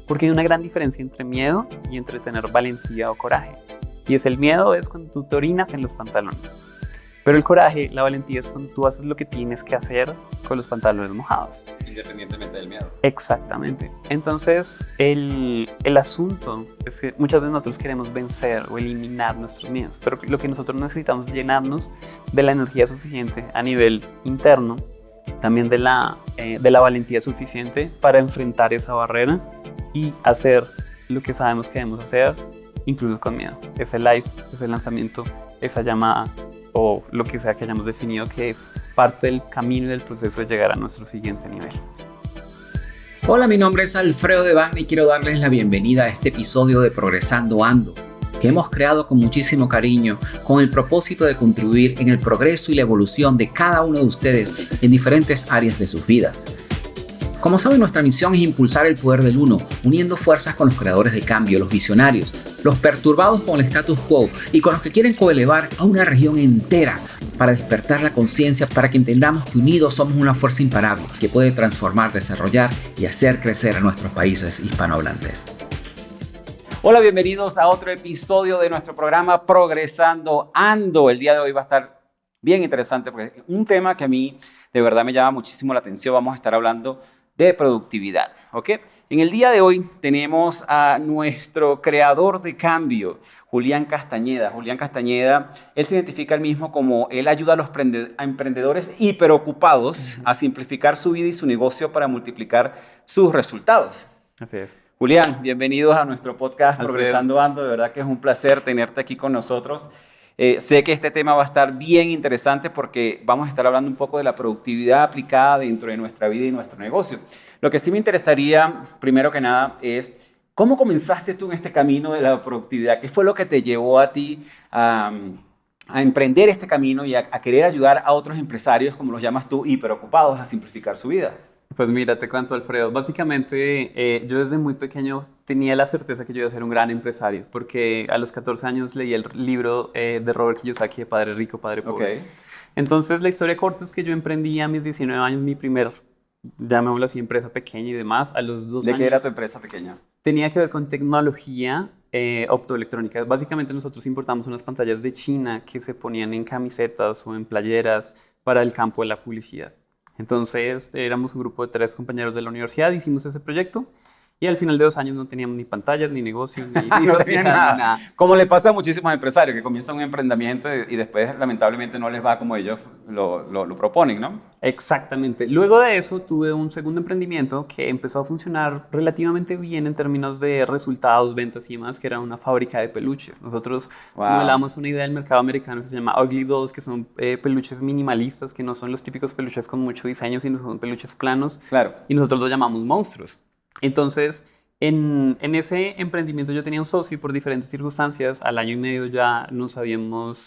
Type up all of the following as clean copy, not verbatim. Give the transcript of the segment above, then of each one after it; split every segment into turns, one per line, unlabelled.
Porque hay una gran diferencia entre miedo y entre tener valentía o coraje. Y el miedo es cuando tú te orinas en los pantalones. Pero el coraje, la valentía es cuando tú haces lo que tienes que hacer con los pantalones mojados.
Independientemente del miedo.
Exactamente. Entonces, el asunto es que muchas veces nosotros queremos vencer o eliminar nuestros miedos, pero lo que nosotros necesitamos es llenarnos de la energía suficiente a nivel interno, también de la valentía suficiente para enfrentar esa barrera y hacer lo que sabemos que debemos hacer, incluso con miedo. Ese live, ese lanzamiento, esa llamada o lo que sea que hayamos definido que es parte del camino y del proceso de llegar a nuestro siguiente nivel.
Hola, mi nombre es Alfredo Devane y quiero darles la bienvenida a este episodio de Progresando Ando, que hemos creado con muchísimo cariño con el propósito de contribuir en el progreso y la evolución de cada uno de ustedes en diferentes áreas de sus vidas. Como saben, nuestra misión es impulsar el poder del uno, uniendo fuerzas con los creadores de cambio, los visionarios, los perturbados con el status quo y con los que quieren coelevar a una región entera para despertar la conciencia, para que entendamos que unidos somos una fuerza imparable que puede transformar, desarrollar y hacer crecer a nuestros países hispanohablantes. Hola, bienvenidos a otro episodio de nuestro programa Progresando Ando. El día de hoy va a estar bien interesante porque es un tema que a mí de verdad me llama muchísimo la atención. Vamos a estar hablando de productividad, ¿ok? En el día de hoy tenemos a nuestro creador de cambio, Julián Castañeda. Julián Castañeda, él se identifica él mismo como él ayuda a emprendedores hiperocupados a simplificar su vida y su negocio para multiplicar sus resultados.
Así es.
Julián, bienvenidos a nuestro podcast
Alfredo.
Progresando Ando. De verdad que es un placer tenerte aquí con nosotros. Sé que este tema va a estar bien interesante porque vamos a estar hablando un poco de la productividad aplicada dentro de nuestra vida y nuestro negocio. Lo que sí me interesaría, primero que nada, es ¿cómo comenzaste tú en este camino de la productividad? ¿Qué fue lo que te llevó a ti a emprender este camino y a querer ayudar a otros empresarios, como los llamas tú, hiperocupados, a simplificar su vida?
Pues mira, te cuento, Alfredo. Básicamente, yo desde muy pequeño tenía la certeza que yo iba a ser un gran empresario, porque a los 14 años leí el libro de Robert Kiyosaki de Padre Rico, Padre Pobre.
Okay.
Entonces, la historia corta es que yo emprendí a mis 19 años mi primer, llamémoslo así, empresa pequeña y demás. A los 2 años.
¿De qué era tu empresa pequeña?
Tenía que ver con tecnología optoelectrónica. Básicamente, nosotros importamos unas pantallas de China que se ponían en camisetas o en playeras para el campo de la publicidad. Entonces éramos un grupo de 3 compañeros de la universidad, hicimos ese proyecto y al final de 2 años no teníamos ni pantallas, ni negocios, ni
no tenían nada. Como le pasa a muchísimos empresarios que comienzan un emprendimiento y después lamentablemente no les va como ellos lo proponen, ¿no?
Exactamente. Luego de eso tuve un segundo emprendimiento que empezó a funcionar relativamente bien en términos de resultados, ventas y demás, que era una fábrica de peluches. Nosotros modelamos una idea del mercado americano que se llama Ugly Dolls, que son peluches minimalistas, que no son los típicos peluches con mucho diseño, sino son peluches planos.
Claro.
Y nosotros los llamamos monstruos. Entonces, en ese emprendimiento yo tenía un socio y por diferentes circunstancias, al año y medio ya no nos habíamos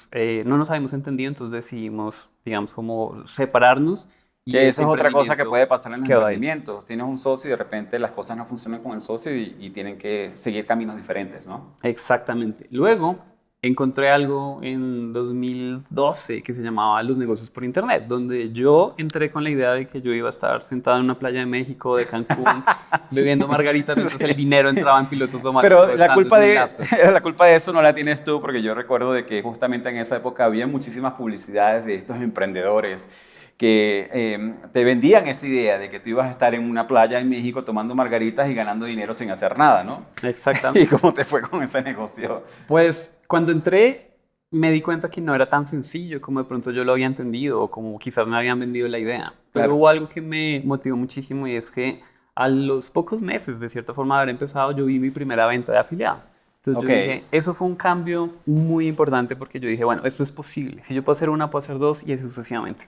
entendido, entonces decidimos, digamos, como separarnos.
Y esa es otra cosa que puede pasar en los emprendimientos. Tienes un socio y de repente las cosas no funcionan con el socio y tienen que seguir caminos diferentes, ¿no?
Exactamente. Luego encontré algo en 2012 que se llamaba los negocios por internet, donde yo entré con la idea de que yo iba a estar sentado en una playa de México, de Cancún, bebiendo margaritas, entonces el dinero entraba en pilotos automáticos.
Pero la culpa de eso no la tienes tú, porque yo recuerdo de que justamente en esa época había muchísimas publicidades de estos emprendedores que te vendían esa idea de que tú ibas a estar en una playa en México tomando margaritas y ganando dinero sin hacer nada, ¿no?
Exactamente.
¿Y cómo te fue con ese negocio?
Pues cuando entré me di cuenta que no era tan sencillo como de pronto yo lo había entendido o como quizás me habían vendido la idea. Pero
Claro.
hubo algo que me motivó muchísimo y es que a los pocos meses, de cierta forma, de haber empezado, yo vi mi primera venta de afiliado. Entonces yo dije, eso fue un cambio muy importante porque yo dije, bueno, esto es posible. Si yo puedo hacer una, puedo hacer 2 y así sucesivamente.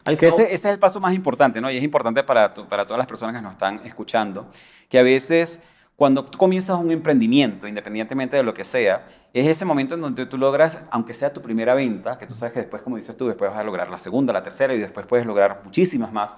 Ese es el paso más importante, ¿no? Y es importante para todas las personas que nos están escuchando, que a veces cuando tú comienzas un emprendimiento, independientemente de lo que sea, es ese momento en donde tú logras, aunque sea tu primera venta, que tú sabes que después, como dices tú, después vas a lograr la segunda, la tercera y después puedes lograr muchísimas más,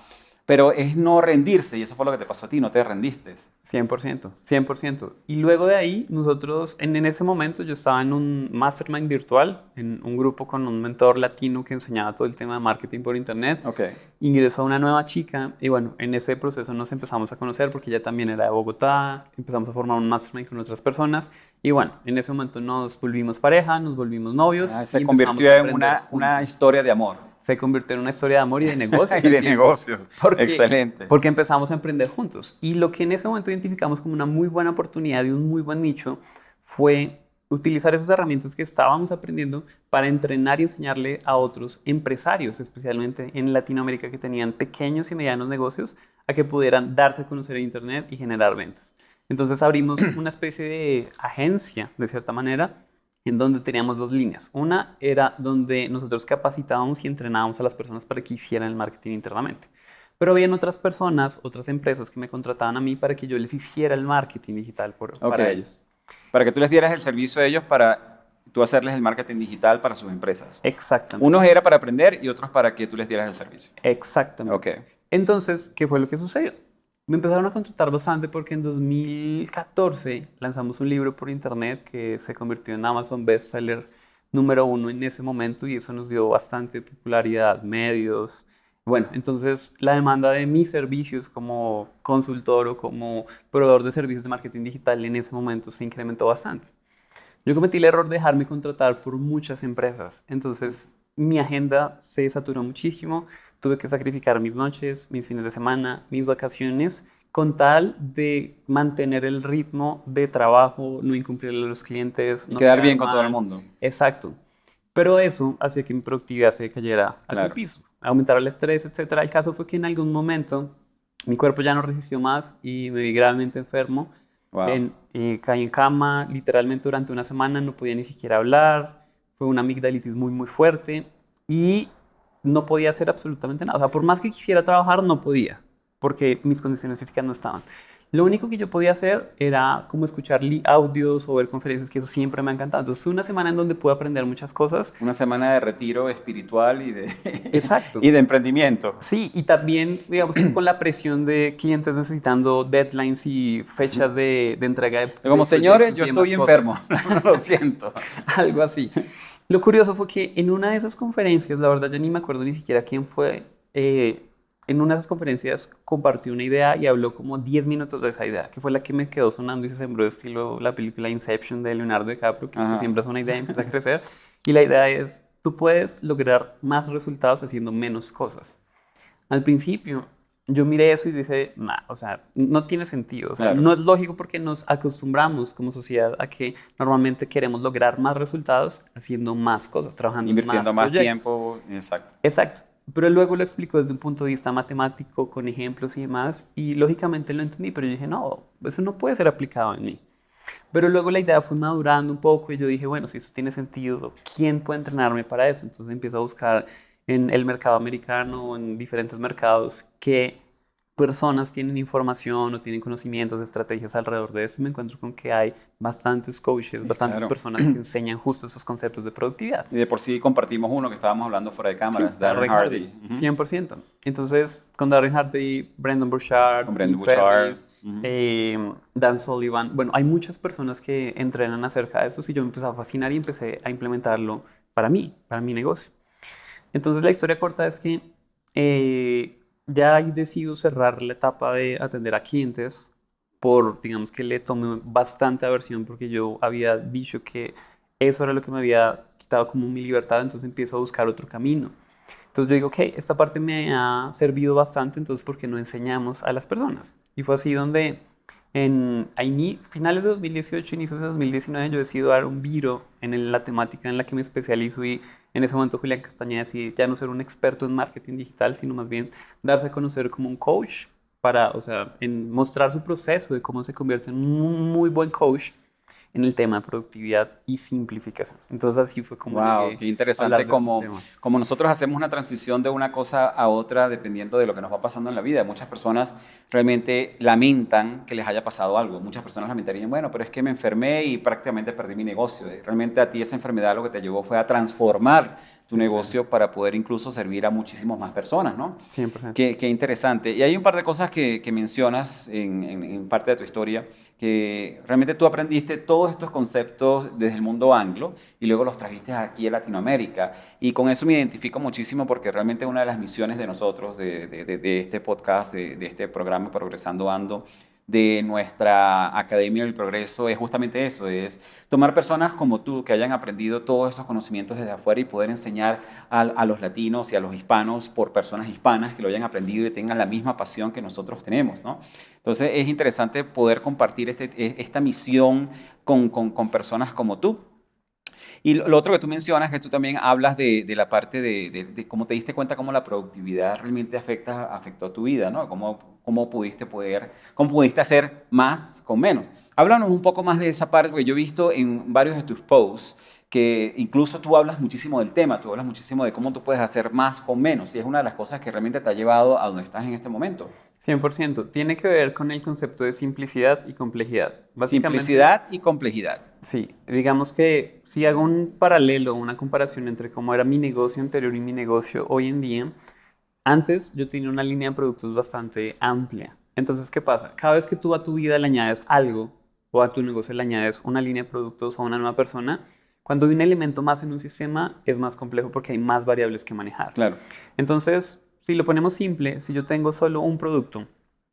Pero es no rendirse, y eso fue lo que te pasó a ti, no te rendiste.
100%, 100%. Y luego de ahí, nosotros, en ese momento, yo estaba en un mastermind virtual, en un grupo con un mentor latino que enseñaba todo el tema de marketing por internet.
Okay.
Ingresó una nueva chica y bueno, en ese proceso nos empezamos a conocer porque ella también era de Bogotá, empezamos a formar un mastermind con otras personas y bueno, en ese momento nos volvimos pareja, nos volvimos novios.
Se convirtió en una historia de amor.
Se convirtió en una historia de amor y de negocios.
Y de negocios. Excelente.
Porque empezamos a emprender juntos. Y lo que en ese momento identificamos como una muy buena oportunidad y un muy buen nicho fue utilizar esas herramientas que estábamos aprendiendo para entrenar y enseñarle a otros empresarios, especialmente en Latinoamérica, que tenían pequeños y medianos negocios, a que pudieran darse a conocer en Internet y generar ventas. Entonces abrimos una especie de agencia, de cierta manera, en donde teníamos dos líneas. Una era donde nosotros capacitábamos y entrenábamos a las personas para que hicieran el marketing internamente. Pero habían otras personas, otras empresas que me contrataban a mí para que yo les hiciera el marketing digital para ellos.
Para que tú les dieras el servicio a ellos para tú hacerles el marketing digital para sus empresas.
Exactamente.
Unos era para aprender y otros para que tú les dieras el servicio.
Exactamente.
Okay.
Entonces, ¿qué fue lo que sucedió? Me empezaron a contratar bastante porque en 2014 lanzamos un libro por internet que se convirtió en Amazon bestseller número 1 en ese momento y eso nos dio bastante popularidad, medios. Bueno, entonces la demanda de mis servicios como consultor o como proveedor de servicios de marketing digital en ese momento se incrementó bastante. Yo cometí el error de dejarme contratar por muchas empresas, entonces mi agenda se saturó muchísimo. Tuve que sacrificar mis noches, mis fines de semana, mis vacaciones, con tal de mantener el ritmo de trabajo, no incumplirle a los clientes.
No quedar bien con todo el mundo.
Exacto. Pero eso hacía que mi productividad se cayera hacia el piso, aumentara el estrés, etc. El caso fue que en algún momento mi cuerpo ya no resistió más y me vi gravemente enfermo.
Wow.
Caí en cama literalmente durante una semana, no podía ni siquiera hablar. Fue una amigdalitis muy, muy fuerte y no podía hacer absolutamente nada. O sea, por más que quisiera trabajar, no podía, porque mis condiciones físicas no estaban. Lo único que yo podía hacer era como escuchar audios o ver conferencias, que eso siempre me ha encantado. Entonces fue una semana en donde pude aprender muchas cosas.
Una semana de retiro espiritual y de,
exacto.
y de emprendimiento.
Sí, y también, digamos, con la presión de clientes necesitando deadlines y fechas de entrega de
como señores, yo estoy enfermo, lo siento.
Algo así. Lo curioso fue que en una de esas conferencias, la verdad yo ni me acuerdo ni siquiera quién fue, en una de esas conferencias compartió una idea y habló como 10 minutos de esa idea, que fue la que me quedó sonando y se sembró estilo la película Inception de Leonardo DiCaprio, que siempre es una idea y empieza a crecer. Y la idea es, tú puedes lograr más resultados haciendo menos cosas. Al principio yo miré eso y dije, nah, o sea, no tiene sentido. O sea, no es lógico porque nos acostumbramos como sociedad a que normalmente queremos lograr más resultados haciendo más cosas, trabajando
invirtiendo
más
tiempo. Exacto.
Exacto. Pero luego lo explicó desde un punto de vista matemático, con ejemplos y demás, y lógicamente lo entendí, pero yo dije, no, eso no puede ser aplicado en mí. Pero luego la idea fue madurando un poco y yo dije, bueno, si eso tiene sentido, ¿quién puede entrenarme para eso? Entonces empiezo a buscar en el mercado americano, en diferentes mercados, qué personas tienen información o tienen conocimientos, estrategias alrededor de eso. Y me encuentro con que hay bastantes coaches, bastantes personas que enseñan justo esos conceptos de productividad.
Y de por sí compartimos uno que estábamos hablando fuera de cámaras,
sí,
Darren Hardy.
100%. Entonces, con Darren Hardy, Brendon Burchard, Dan Sullivan, bueno, hay muchas personas que entrenan acerca de eso y yo me empecé a fascinar y empecé a implementarlo para mí, para mi negocio. Entonces, la historia corta es que ya he decidido cerrar la etapa de atender a clientes por, digamos que le tomé bastante aversión porque yo había dicho que eso era lo que me había quitado como mi libertad, entonces empiezo a buscar otro camino. Entonces yo digo, ok, esta parte me ha servido bastante, entonces ¿por qué no enseñamos a las personas? Y fue así donde en finales de 2018, inicios de 2019, yo decido dar un viro en la temática en la que me especializo y en ese momento Julián Castañeda decidió ya no ser un experto en marketing digital, sino más bien darse a conocer como un coach para, o sea, en mostrar su proceso de cómo se convierte en un muy buen coach en el tema de productividad y simplificación. Entonces así fue como
wow, qué interesante como nosotros hacemos una transición de una cosa a otra dependiendo de lo que nos va pasando en la vida. Muchas personas realmente lamentan que les haya pasado algo. Muchas personas lamentarían, bueno, pero es que me enfermé y prácticamente perdí mi negocio. Realmente a ti esa enfermedad lo que te llevó fue a transformar tu negocio para poder incluso servir a muchísimas más personas, ¿no?
100%.
Qué interesante. Y hay un par de cosas que mencionas en parte de tu historia, que realmente tú aprendiste todos estos conceptos desde el mundo anglo y luego los trajiste aquí a Latinoamérica. Y con eso me identifico muchísimo porque realmente una de las misiones de nosotros, de este podcast, de este programa Progresando Ando, de nuestra Academia del Progreso es justamente eso, es tomar personas como tú que hayan aprendido todos esos conocimientos desde afuera y poder enseñar a los latinos y a los hispanos por personas hispanas que lo hayan aprendido y tengan la misma pasión que nosotros tenemos, ¿no? Entonces es interesante poder compartir esta misión con personas como tú. Y lo otro que tú mencionas, que tú también hablas de la parte de cómo te diste cuenta cómo la productividad realmente afectó tu vida, ¿no? Cómo pudiste hacer más con menos. Háblanos un poco más de esa parte, porque yo he visto en varios de tus posts que incluso tú hablas muchísimo del tema, tú hablas muchísimo de cómo tú puedes hacer más con menos, y es una de las cosas que realmente te ha llevado a donde estás en este momento.
100%. Tiene que ver con el concepto de simplicidad y complejidad.
Simplicidad y complejidad.
Sí, digamos que si hago un paralelo, una comparación entre cómo era mi negocio anterior y mi negocio hoy en día, antes yo tenía una línea de productos bastante amplia. Entonces, ¿qué pasa? Cada vez que tú a tu vida le añades algo o a tu negocio le añades una línea de productos o una nueva persona, cuando hay un elemento más en un sistema es más complejo porque hay más variables que manejar.
Claro.
Entonces, si lo ponemos simple, si yo tengo solo un producto,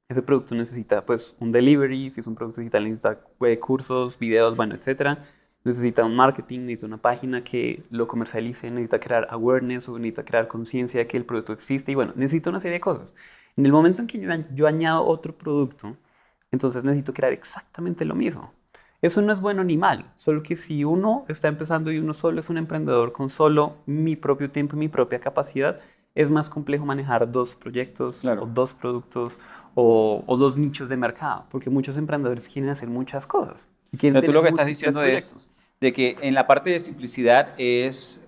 ese producto necesita pues un delivery, si es un producto digital necesita cursos, videos, bueno, etcétera. Necesita un marketing, necesita una página que lo comercialice, necesita crear awareness o necesita crear conciencia de que el producto existe y bueno, necesita una serie de cosas. En el momento en que yo añado otro producto, entonces necesito crear exactamente lo mismo. Eso no es bueno ni mal, solo que si uno está empezando y uno solo es un emprendedor con solo mi propio tiempo y mi propia capacidad, es más complejo manejar dos proyectos
Claro.
o dos productos o dos nichos de mercado, porque muchos emprendedores quieren hacer muchas cosas. Y quieren
Pero tú lo que
tener
estás
múltiples
diciendo
proyectos.
es de que en la parte de simplicidad es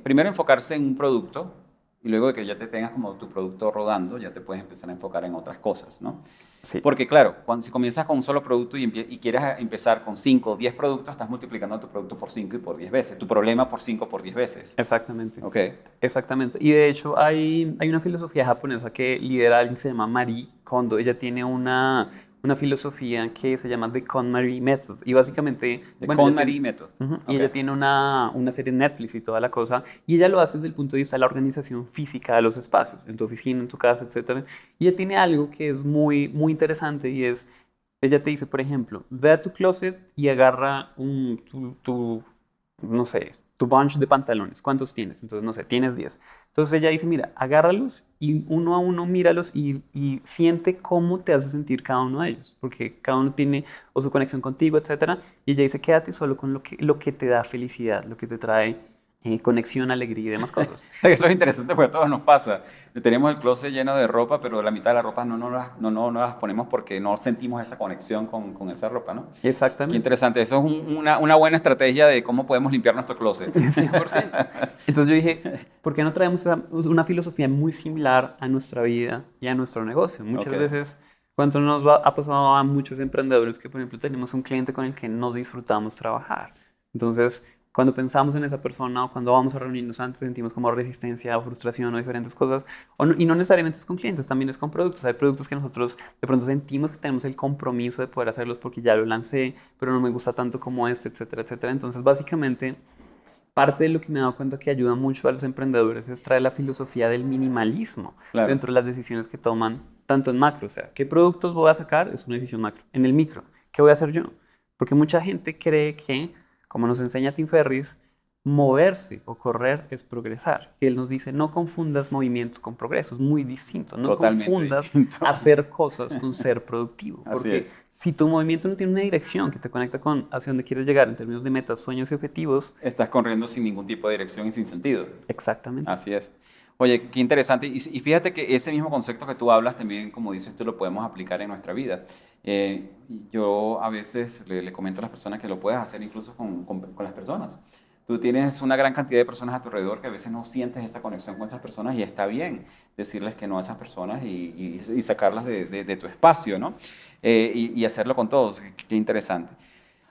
primero enfocarse en un producto y luego de que ya te tengas como tu producto rodando, ya te puedes empezar a enfocar en otras cosas, ¿no?
Sí,
Porque claro, si comienzas con un solo producto y quieres empezar con 5 o 10 productos, estás multiplicando tu producto por 5 y por 10 veces, tu problema por 5 por 10 veces.
exactamente.
Ok,
Exactamente. Y de hecho hay una filosofía japonesa que lidera alguien que se llama Marie Kondo. Ella tiene una filosofía que se llama The KonMari Method. Y básicamente...
The
bueno, ella
KonMari
tiene-
Method.
Ujú, y
Ok.
ella tiene una serie en Netflix y toda la cosa. Y ella lo hace desde el punto de vista de la organización física de los espacios, en tu oficina, en tu casa, etcétera. Y ella tiene algo que es muy, muy interesante y es, ella te dice, por ejemplo, ve a tu closet y agarra no sé, tu bunch de pantalones. ¿Cuántos tienes? Entonces, no sé, tienes 10. Entonces ella dice, mira, agárralos y uno a uno míralos y siente cómo te hace sentir cada uno de ellos, porque cada uno tiene o su conexión contigo, etcétera. Y ella dice, quédate solo con lo que te da felicidad, lo que te trae conexión, alegría y demás cosas.
Eso es interesante porque a todos nos pasa. Tenemos el closet lleno de ropa, pero la mitad de la ropa no las ponemos porque no sentimos esa conexión con esa ropa, ¿no? Qué
Exactamente.
interesante. Eso es una buena estrategia de cómo podemos limpiar nuestro closet.
100%. Entonces yo dije, ¿por qué no traemos una filosofía muy similar a nuestra vida y a nuestro negocio? Muchas
Ok.
veces, cuando ha pasado a muchos emprendedores que, por ejemplo, tenemos un cliente con el que no disfrutamos trabajar. Entonces, cuando pensamos en esa persona o cuando vamos a reunirnos antes, sentimos como resistencia o frustración o diferentes cosas. Y no necesariamente es con clientes, también es con productos. Hay productos que nosotros de pronto sentimos que tenemos el compromiso de poder hacerlos porque ya lo lancé, pero no me gusta tanto como este, etcétera, etcétera. Entonces, básicamente... Parte de lo que me he dado cuenta que ayuda mucho a los emprendedores es traer la filosofía del minimalismo
Claro.
dentro de las decisiones que toman, tanto en macro, o sea, ¿qué productos voy a sacar? Es una decisión macro. En el micro, ¿qué voy a hacer yo? Porque mucha gente cree que, como nos enseña Tim Ferriss, moverse o correr es progresar. Que él nos dice, no confundas movimiento con progreso, es muy distinto. No
Totalmente
confundas
distinto.
hacer cosas con ser productivo.
Así
Porque
es.
si tu movimiento no tiene una dirección que te conecta con hacia dónde quieres llegar en términos de metas, sueños y objetivos,
Estás corriendo sin ningún tipo de dirección y sin sentido.
exactamente.
Así es. Oye, qué interesante. Y fíjate que ese mismo concepto que tú hablas también, como dices tú, lo podemos aplicar en nuestra vida. Y yo a veces le comento a las personas que lo puedes hacer incluso con las personas. Tú tienes una gran cantidad de personas a tu alrededor que a veces no sientes esta conexión con esas personas y está bien decirles que no a esas personas y sacarlas de tu espacio, ¿no? Y hacerlo con todos. Qué interesante.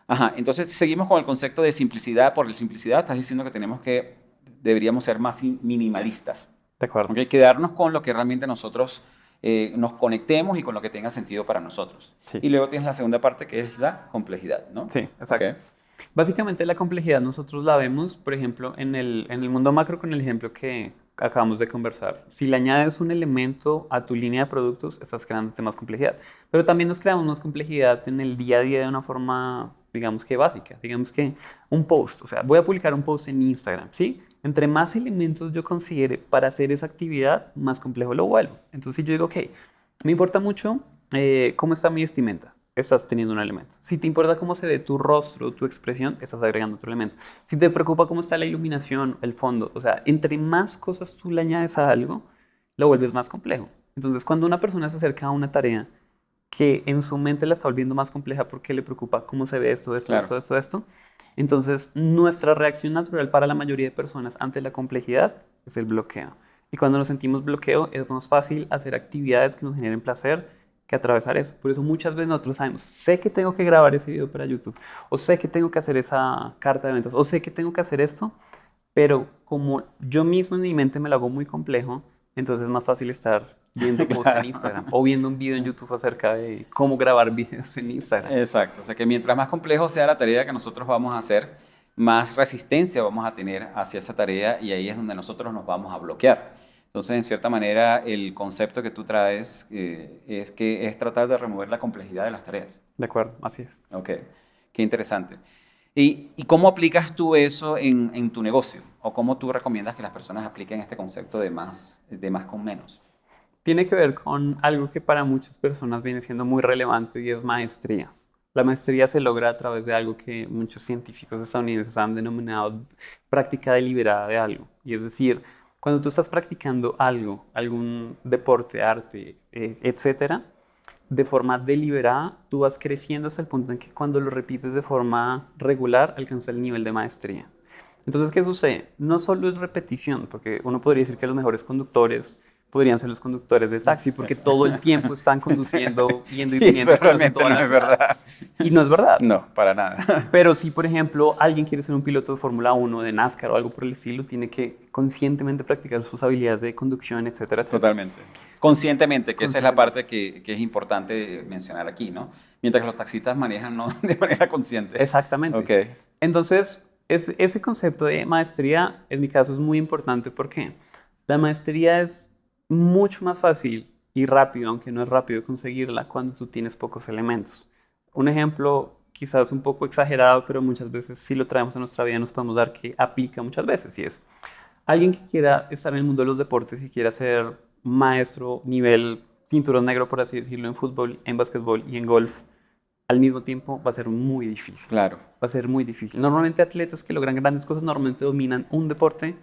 Ajá, entonces seguimos con el concepto de simplicidad. Por la simplicidad estás diciendo que tenemos que deberíamos ser más minimalistas.
De acuerdo.
¿Okay? Quedarnos con lo que realmente nosotros nos conectemos y con lo que tenga sentido para nosotros.
Sí.
Y luego tienes la segunda parte que es la complejidad, ¿no?
Sí, exacto.
Okay.
Básicamente la complejidad nosotros la vemos, por ejemplo, en el mundo macro con el ejemplo que acabamos de conversar. Si le añades un elemento a tu línea de productos, estás creando más complejidad. Pero también nos creamos más complejidad en el día a día de una forma, digamos que básica. Digamos que un post, o sea, voy a publicar un post en Instagram, ¿sí? Entre más elementos yo considere para hacer esa actividad, más complejo lo vuelvo. Entonces si yo digo, ok, me importa mucho cómo está mi vestimenta, estás teniendo un elemento. Si te importa cómo se ve tu rostro, tu expresión, estás agregando otro elemento. Si te preocupa cómo está la iluminación, el fondo, o sea, entre más cosas tú le añades a algo, lo vuelves más complejo. Entonces, cuando una persona se acerca a una tarea que en su mente la está volviendo más compleja porque le preocupa cómo se ve esto,
Claro.
esto, entonces nuestra reacción natural para la mayoría de personas ante la complejidad es el bloqueo. Y cuando nos sentimos bloqueo, es más fácil hacer actividades que nos generen placer que atravesar eso. Por eso muchas veces nosotros sabemos, sé que tengo que grabar ese video para YouTube, o sé que tengo que hacer esa carta de ventas, o sé que tengo que hacer esto, pero como yo mismo en mi mente me lo hago muy complejo, entonces es más fácil estar viendo posts en Instagram o viendo un video en YouTube acerca de cómo grabar videos en Instagram.
Exacto, o sea que mientras más complejo sea la tarea que nosotros vamos a hacer, más resistencia vamos a tener hacia esa tarea y ahí es donde nosotros nos vamos a bloquear. Entonces, en cierta manera, el concepto que tú traes es que es tratar de remover la complejidad de las tareas.
De acuerdo, así es.
Ok, qué interesante. ¿Y cómo aplicas tú eso en tu negocio? ¿O cómo tú recomiendas que las personas apliquen este concepto de más con menos?
Tiene que ver con algo que para muchas personas viene siendo muy relevante y es maestría. La maestría se logra a través de algo que muchos científicos estadounidenses han denominado práctica deliberada de algo. Y es decir, cuando tú estás practicando algo, algún deporte, arte, etcétera, de forma deliberada, tú vas creciendo hasta el punto en que cuando lo repites de forma regular, alcanza el nivel de maestría. Entonces, ¿qué sucede? No solo es repetición, porque uno podría decir que los mejores conductores podrían ser los conductores de taxi, porque
Eso.
todo el tiempo están conduciendo, yendo y
Y
viniendo.
eso realmente no es verdad.
Y no es verdad.
No, para nada.
Pero si, por ejemplo, alguien quiere ser un piloto de Fórmula 1, de NASCAR o algo por el estilo, tiene que conscientemente practicar sus habilidades de conducción, etcétera, etcétera.
Totalmente. Conscientemente, que esa es la parte que es importante mencionar aquí, ¿no? Mientras que los taxistas manejan no de manera consciente.
Exactamente.
Ok.
Entonces, ese concepto de maestría, en mi caso, es muy importante porque la maestría es mucho más fácil y rápido, aunque no es rápido conseguirla cuando tú tienes pocos elementos. Un ejemplo quizás un poco exagerado, pero muchas veces si lo traemos a nuestra vida nos podemos dar que aplica muchas veces, y es alguien que quiera estar en el mundo de los deportes y quiera ser maestro nivel cinturón negro, por así decirlo, en fútbol, en básquetbol y en golf, al mismo tiempo va a ser muy difícil.
Claro.
Va a ser muy difícil. Normalmente atletas que logran grandes cosas normalmente dominan un deporte,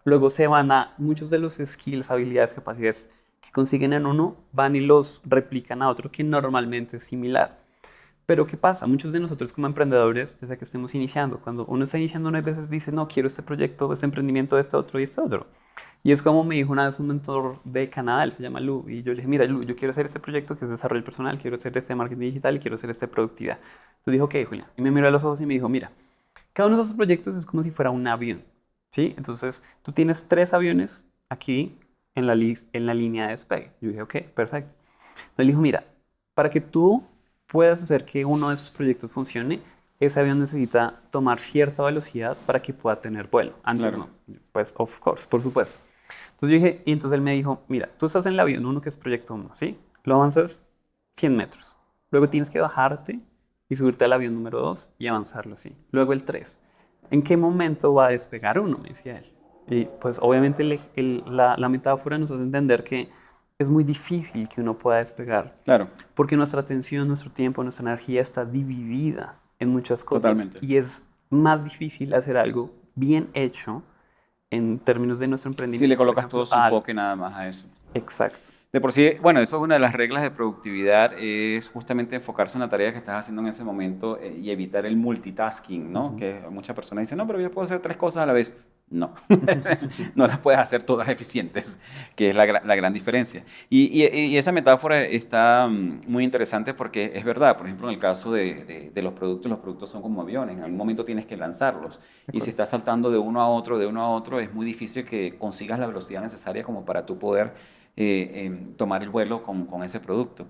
luego se van a muchos de los skills, habilidades, capacidades que consiguen en uno, van y los replican a otro que normalmente es similar. Pero ¿qué pasa? Muchos de nosotros como emprendedores, desde que estemos iniciando, cuando uno está iniciando, unas veces dice, no, quiero este proyecto, este emprendimiento, este otro y este otro. Y es como me dijo una vez un mentor de Canadá, él se llama Lu, y yo le dije, mira Lu, yo quiero hacer este proyecto que es desarrollo personal, quiero hacer este marketing digital y quiero hacer este productividad. Entonces dijo, ok, Julián. Y me miró a los ojos y me dijo, mira, cada uno de esos proyectos es como si fuera un avión, ¿sí? Entonces tú tienes 3 aviones aquí en la línea de despegue. Yo dije, ok, perfecto. Entonces le dijo, mira, para que tú puedas hacer que uno de esos proyectos funcione, ese avión necesita tomar cierta velocidad para que pueda tener vuelo. Antes
Claro.
no. Pues, of course, por supuesto. Entonces yo dije, y entonces él me dijo, mira, tú estás en el avión 1 que es proyecto 1, ¿sí? Lo avanzas 100 metros. Luego tienes que bajarte y subirte al avión número 2 y avanzarlo así. Luego el 3. ¿En qué momento va a despegar uno? Me decía él. Y pues obviamente la metáfora nos hace entender que es muy difícil que uno pueda despegar.
Claro.
Porque nuestra atención, nuestro tiempo, nuestra energía está dividida en muchas cosas.
Totalmente.
Y es más difícil hacer algo bien hecho en términos de nuestro emprendimiento.
Si le colocas
por ejemplo,
todo su enfoque nada más a eso.
Exacto.
De por sí, bueno, eso es una de las reglas de productividad, es justamente enfocarse en la tarea que estás haciendo en ese momento y evitar el multitasking, ¿no?
Ujú.
Que muchas personas dicen, no, pero yo puedo hacer 3 cosas a la vez.
No, no las puedes hacer todas eficientes, que es la gran diferencia. Y esa metáfora está muy interesante porque es verdad, por ejemplo, en el caso de los productos son como aviones, en algún momento tienes que lanzarlos. Y si estás saltando de uno a otro, es muy difícil que consigas la velocidad necesaria como para tú poder tomar el vuelo con ese producto.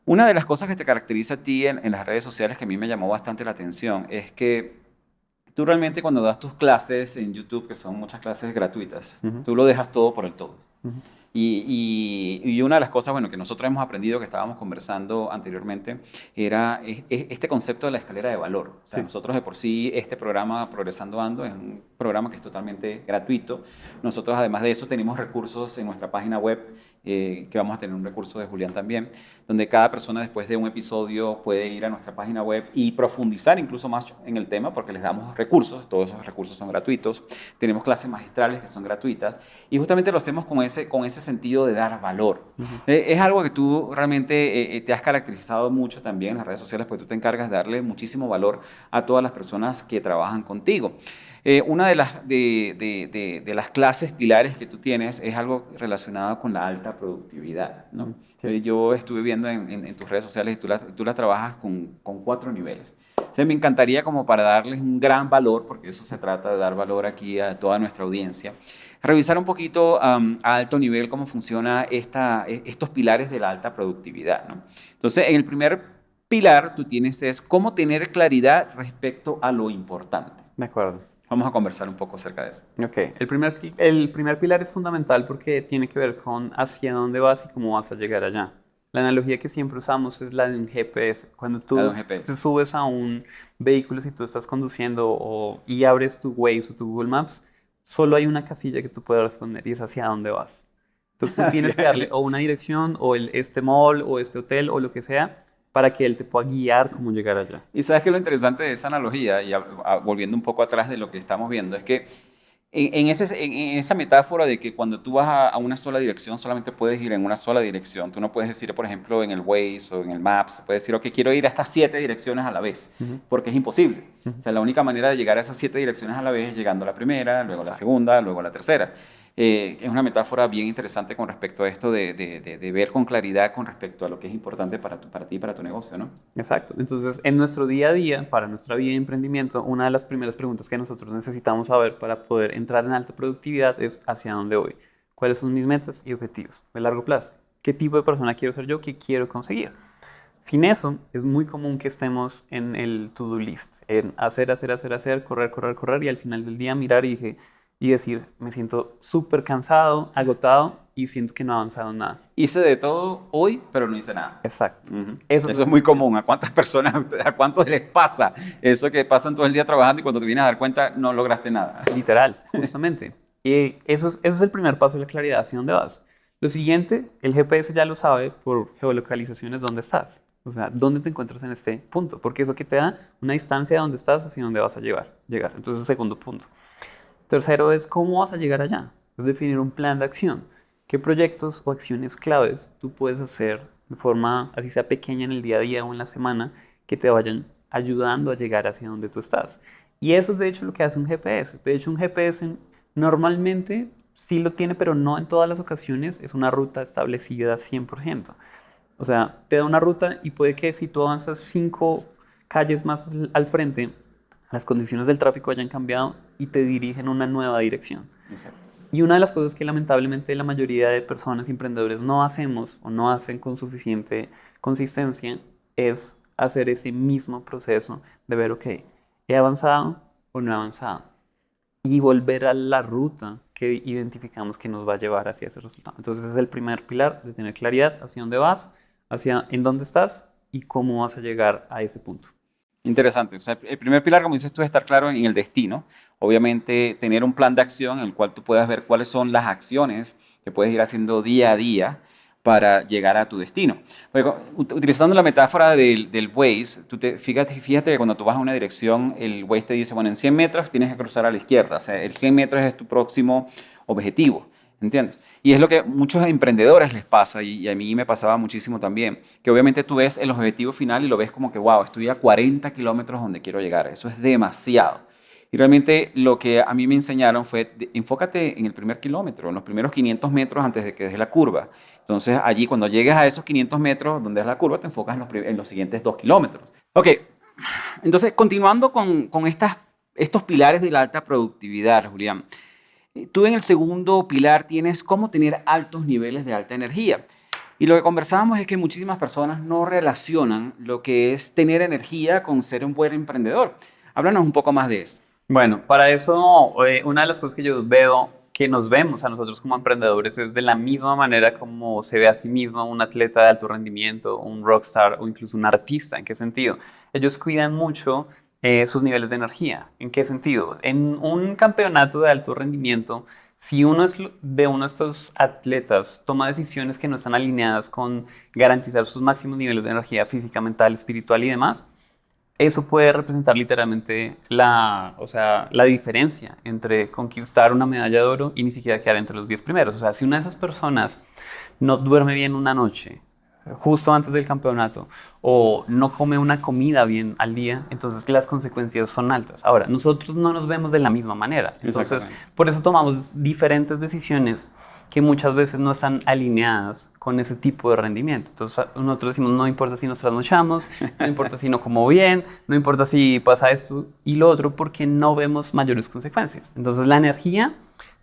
Una de las cosas que te caracteriza a ti en las redes sociales que a mí me llamó bastante la atención es que tú realmente cuando das tus clases en YouTube, que son muchas clases gratuitas, tú lo dejas todo por el todo. Y una de las cosas, bueno, que nosotros hemos aprendido, que estábamos conversando anteriormente, era este concepto de la escalera de valor. O sea, nosotros de por sí, este programa Progresando Ando es un programa que es totalmente gratuito. Nosotros, además de eso, tenemos recursos en nuestra página web, que vamos a tener un recurso de Julián también, donde cada persona después de un episodio puede ir a nuestra página web y profundizar incluso más en el tema, porque les damos recursos, todos esos recursos son gratuitos. Tenemos clases magistrales que son gratuitas y justamente lo hacemos con ese sentido de dar valor. Es algo que tú realmente te has caracterizado mucho también en las redes sociales, porque tú te encargas de darle muchísimo valor a todas las personas que trabajan contigo. Una de las clases pilares que tú tienes es algo relacionado con la alta productividad, ¿no? Yo estuve viendo en tus redes sociales y tú la trabajas con 4 niveles. Entonces me encantaría, como para darles un gran valor, porque eso se trata de dar valor aquí a toda nuestra audiencia, revisar un poquito a alto nivel cómo funciona estos pilares de la alta productividad, ¿no? Entonces, en el primer pilar tú tienes es cómo tener claridad respecto a lo importante.
De acuerdo.
Vamos a conversar un poco acerca de eso.
Ok, el primer pilar es fundamental porque tiene que ver con hacia dónde vas y cómo vas a llegar allá. La analogía que siempre usamos es la de un GPS. Cuando tú te subes a un vehículo, si tú estás conduciendo y abres tu Waze o tu Google Maps, solo hay una casilla que tú puedes responder y es hacia dónde vas. Entonces tú tienes que darle o una dirección o este mall o este hotel o lo que sea, para que él te pueda guiar cómo llegar allá.
Y sabes que lo interesante de esa analogía, y volviendo un poco atrás de lo que estamos viendo, es que en esa metáfora de que cuando tú vas a una sola dirección, solamente puedes ir en una sola dirección. Tú no puedes decir, por ejemplo, en el Waze o en el Maps, puedes decir, ok, quiero ir a estas 7 direcciones a la vez, porque es imposible. O sea, la única manera de llegar a esas 7 direcciones a la vez es llegando a la primera, luego a la segunda, luego a la tercera. Es una metáfora bien interesante con respecto a esto de ver con claridad con respecto a lo que es importante para ti y para tu negocio, ¿no?
Exacto. Entonces, en nuestro día a día, para nuestra vida de emprendimiento, una de las primeras preguntas que nosotros necesitamos saber para poder entrar en alta productividad es ¿hacia dónde voy? ¿Cuáles son mis metas y objetivos de largo plazo? ¿Qué tipo de persona quiero ser yo? ¿Qué quiero conseguir? Sin eso, es muy común que estemos en el to-do list, en hacer, correr, y al final del día mirar y decir, me siento súper cansado, agotado y siento que no he avanzado en nada.
Hice de todo hoy, pero no hice nada.
Exacto.
Eso es muy común. ¿A cuántas personas, a cuántos les pasa eso que pasan todo el día trabajando y cuando te vienes a dar cuenta no lograste nada?
Literal, justamente. Y eso es el primer paso de la claridad, hacia dónde vas. Lo siguiente, el GPS ya lo sabe por geolocalizaciones dónde estás. O sea, dónde te encuentras en este punto. Porque eso que te da una distancia de dónde estás hacia dónde vas a llegar. Entonces, el segundo punto. Tercero es cómo vas a llegar allá. Es definir un plan de acción. ¿Qué proyectos o acciones claves tú puedes hacer de forma, así sea pequeña en el día a día o en la semana, que te vayan ayudando a llegar hacia donde tú estás? Y eso es de hecho lo que hace un GPS. De hecho, un GPS normalmente sí lo tiene, pero no en todas las ocasiones. Es una ruta establecida 100%. O sea, te da una ruta y puede que si tú avanzas 5 calles más al frente, las condiciones del tráfico hayan cambiado y te dirigen en una nueva dirección.
Exacto.
Y una de las cosas que lamentablemente la mayoría de personas y emprendedores no hacemos o no hacen con suficiente consistencia es hacer ese mismo proceso de ver, ok, ¿he avanzado o no he avanzado? Y volver a la ruta que identificamos que nos va a llevar hacia ese resultado. Entonces ese es el primer pilar, de tener claridad hacia dónde vas, hacia en dónde estás y cómo vas a llegar a ese punto.
Interesante. O sea, el primer pilar, como dices tú, es estar claro en el destino. Obviamente, tener un plan de acción en el cual tú puedas ver cuáles son las acciones que puedes ir haciendo día a día para llegar a tu destino. Pero, utilizando la metáfora del Waze, fíjate que cuando tú vas a una dirección, el Waze te dice, bueno, en 100 metros tienes que cruzar a la izquierda. O sea, el 100 metros es tu próximo objetivo. ¿Entiendes? Y es lo que a muchos emprendedores les pasa, y a mí me pasaba muchísimo también, que obviamente tú ves el objetivo final y lo ves como que, wow, estoy a 40 kilómetros donde quiero llegar, eso es demasiado. Y realmente lo que a mí me enseñaron fue, enfócate en el primer kilómetro, en los primeros 500 metros antes de que des la curva. Entonces, allí cuando llegues a esos 500 metros donde es la curva, te enfocas en los siguientes 2 kilómetros. Ok, entonces continuando con estos pilares de la alta productividad, Julián. Tú en el segundo pilar tienes cómo tener altos niveles de alta energía. Y lo que conversábamos es que muchísimas personas no relacionan lo que es tener energía con ser un buen emprendedor. Háblanos un poco más de eso.
Bueno, para eso, una de las cosas que yo veo, que nos vemos a nosotros como emprendedores, es de la misma manera como se ve a sí mismo un atleta de alto rendimiento, un rockstar o incluso un artista. ¿En qué sentido? Ellos cuidan mucho sus niveles de energía. ¿En qué sentido? En un campeonato de alto rendimiento, si de uno de estos atletas toma decisiones que no están alineadas con garantizar sus máximos niveles de energía física, mental, espiritual y demás, eso puede representar literalmente o sea, la diferencia entre conquistar una medalla de oro y ni siquiera quedar entre los 10 primeros. O sea, si una de esas personas no duerme bien una noche, justo antes del campeonato, o no come una comida bien al día, entonces las consecuencias son altas. Ahora, nosotros no nos vemos de la misma manera. Entonces, por eso tomamos diferentes decisiones que muchas veces no están alineadas con ese tipo de rendimiento. Entonces nosotros decimos, no importa si nos trasnochamos, no importa si no como bien, no importa si pasa esto y lo otro, porque no vemos mayores consecuencias. Entonces la energía,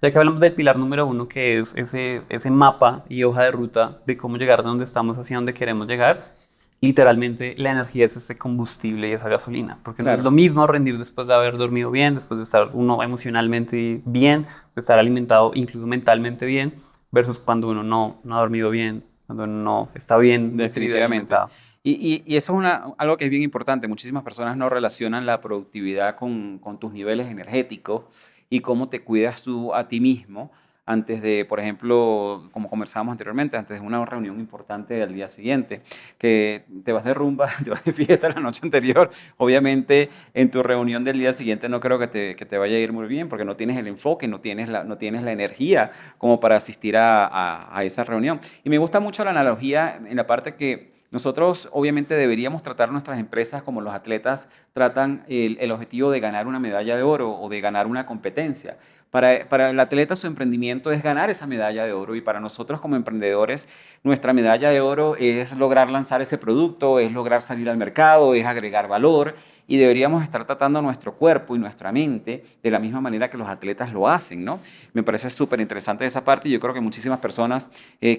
ya que hablamos del pilar número 1, que es ese mapa y hoja de ruta de cómo llegar de donde estamos hacia donde queremos llegar, literalmente la energía es ese combustible y esa gasolina, porque no es lo mismo rendir después de haber dormido bien, después de estar uno emocionalmente bien, de estar alimentado incluso mentalmente bien, versus cuando uno no ha dormido bien, cuando uno no está bien.
Definitivamente. Y eso es algo que es bien importante. Muchísimas personas no relacionan la productividad con tus niveles energéticos y cómo te cuidas tú a ti mismo antes de, por ejemplo, como conversábamos anteriormente, antes de una reunión importante al día siguiente, que te vas de rumba, te vas de fiesta la noche anterior. Obviamente, en tu reunión del día siguiente no creo que te vaya a ir muy bien porque no tienes el enfoque, no tienes la energía como para asistir a esa reunión. Y me gusta mucho la analogía en la parte que nosotros obviamente deberíamos tratar nuestras empresas como los atletas tratan el objetivo de ganar una medalla de oro o de ganar una competencia. Para el atleta su emprendimiento es ganar esa medalla de oro y para nosotros como emprendedores nuestra medalla de oro es lograr lanzar ese producto, es lograr salir al mercado, es agregar valor y deberíamos estar tratando nuestro cuerpo y nuestra mente de la misma manera que los atletas lo hacen, ¿no? Me parece súper interesante esa parte y yo creo que muchísimas personas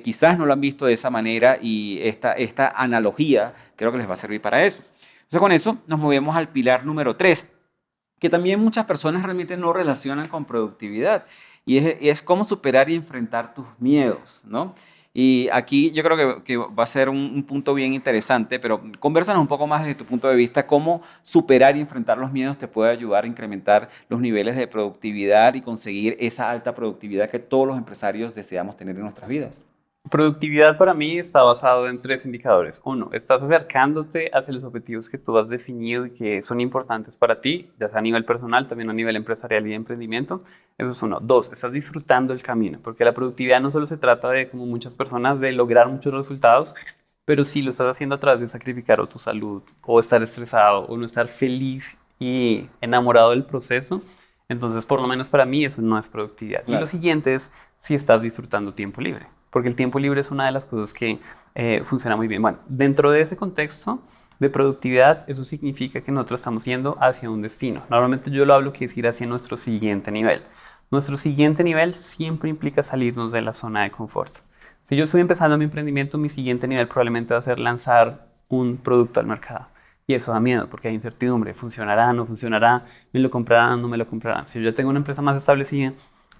quizás no lo han visto de esa manera y esta analogía creo que les va a servir para eso. Entonces con eso nos movemos al pilar número 3. Que también muchas personas realmente no relacionan con productividad y es cómo superar y enfrentar tus miedos, ¿no? Y aquí yo creo que va a ser un punto bien interesante, pero convérsanos un poco más desde tu punto de vista, cómo superar y enfrentar los miedos te puede ayudar a incrementar los niveles de productividad y conseguir esa alta productividad que todos los empresarios deseamos tener en nuestras vidas.
Productividad para mí está basado en 3 indicadores. 1, estás acercándote hacia los objetivos que tú has definido y que son importantes para ti, ya sea a nivel personal, también a nivel empresarial y de emprendimiento. Eso es 1. 2, estás disfrutando el camino, porque la productividad no solo se trata de, como muchas personas, de lograr muchos resultados, pero sí lo estás haciendo a través de sacrificar o tu salud, o estar estresado, o no estar feliz y enamorado del proceso. Entonces, por lo menos para mí, eso no es productividad. Claro. Y lo siguiente es si estás disfrutando tiempo libre. Porque el tiempo libre es una de las cosas que funciona muy bien. Bueno, dentro de ese contexto de productividad, eso significa que nosotros estamos yendo hacia un destino. Normalmente yo lo hablo que es ir hacia nuestro siguiente nivel. Nuestro siguiente nivel siempre implica salirnos de la zona de confort. Si yo estoy empezando mi emprendimiento, mi siguiente nivel probablemente va a ser lanzar un producto al mercado. Y eso da miedo porque hay incertidumbre. ¿Funcionará? ¿No funcionará? ¿Me lo comprarán? ¿No me lo comprarán? Si yo ya tengo una empresa más establecida,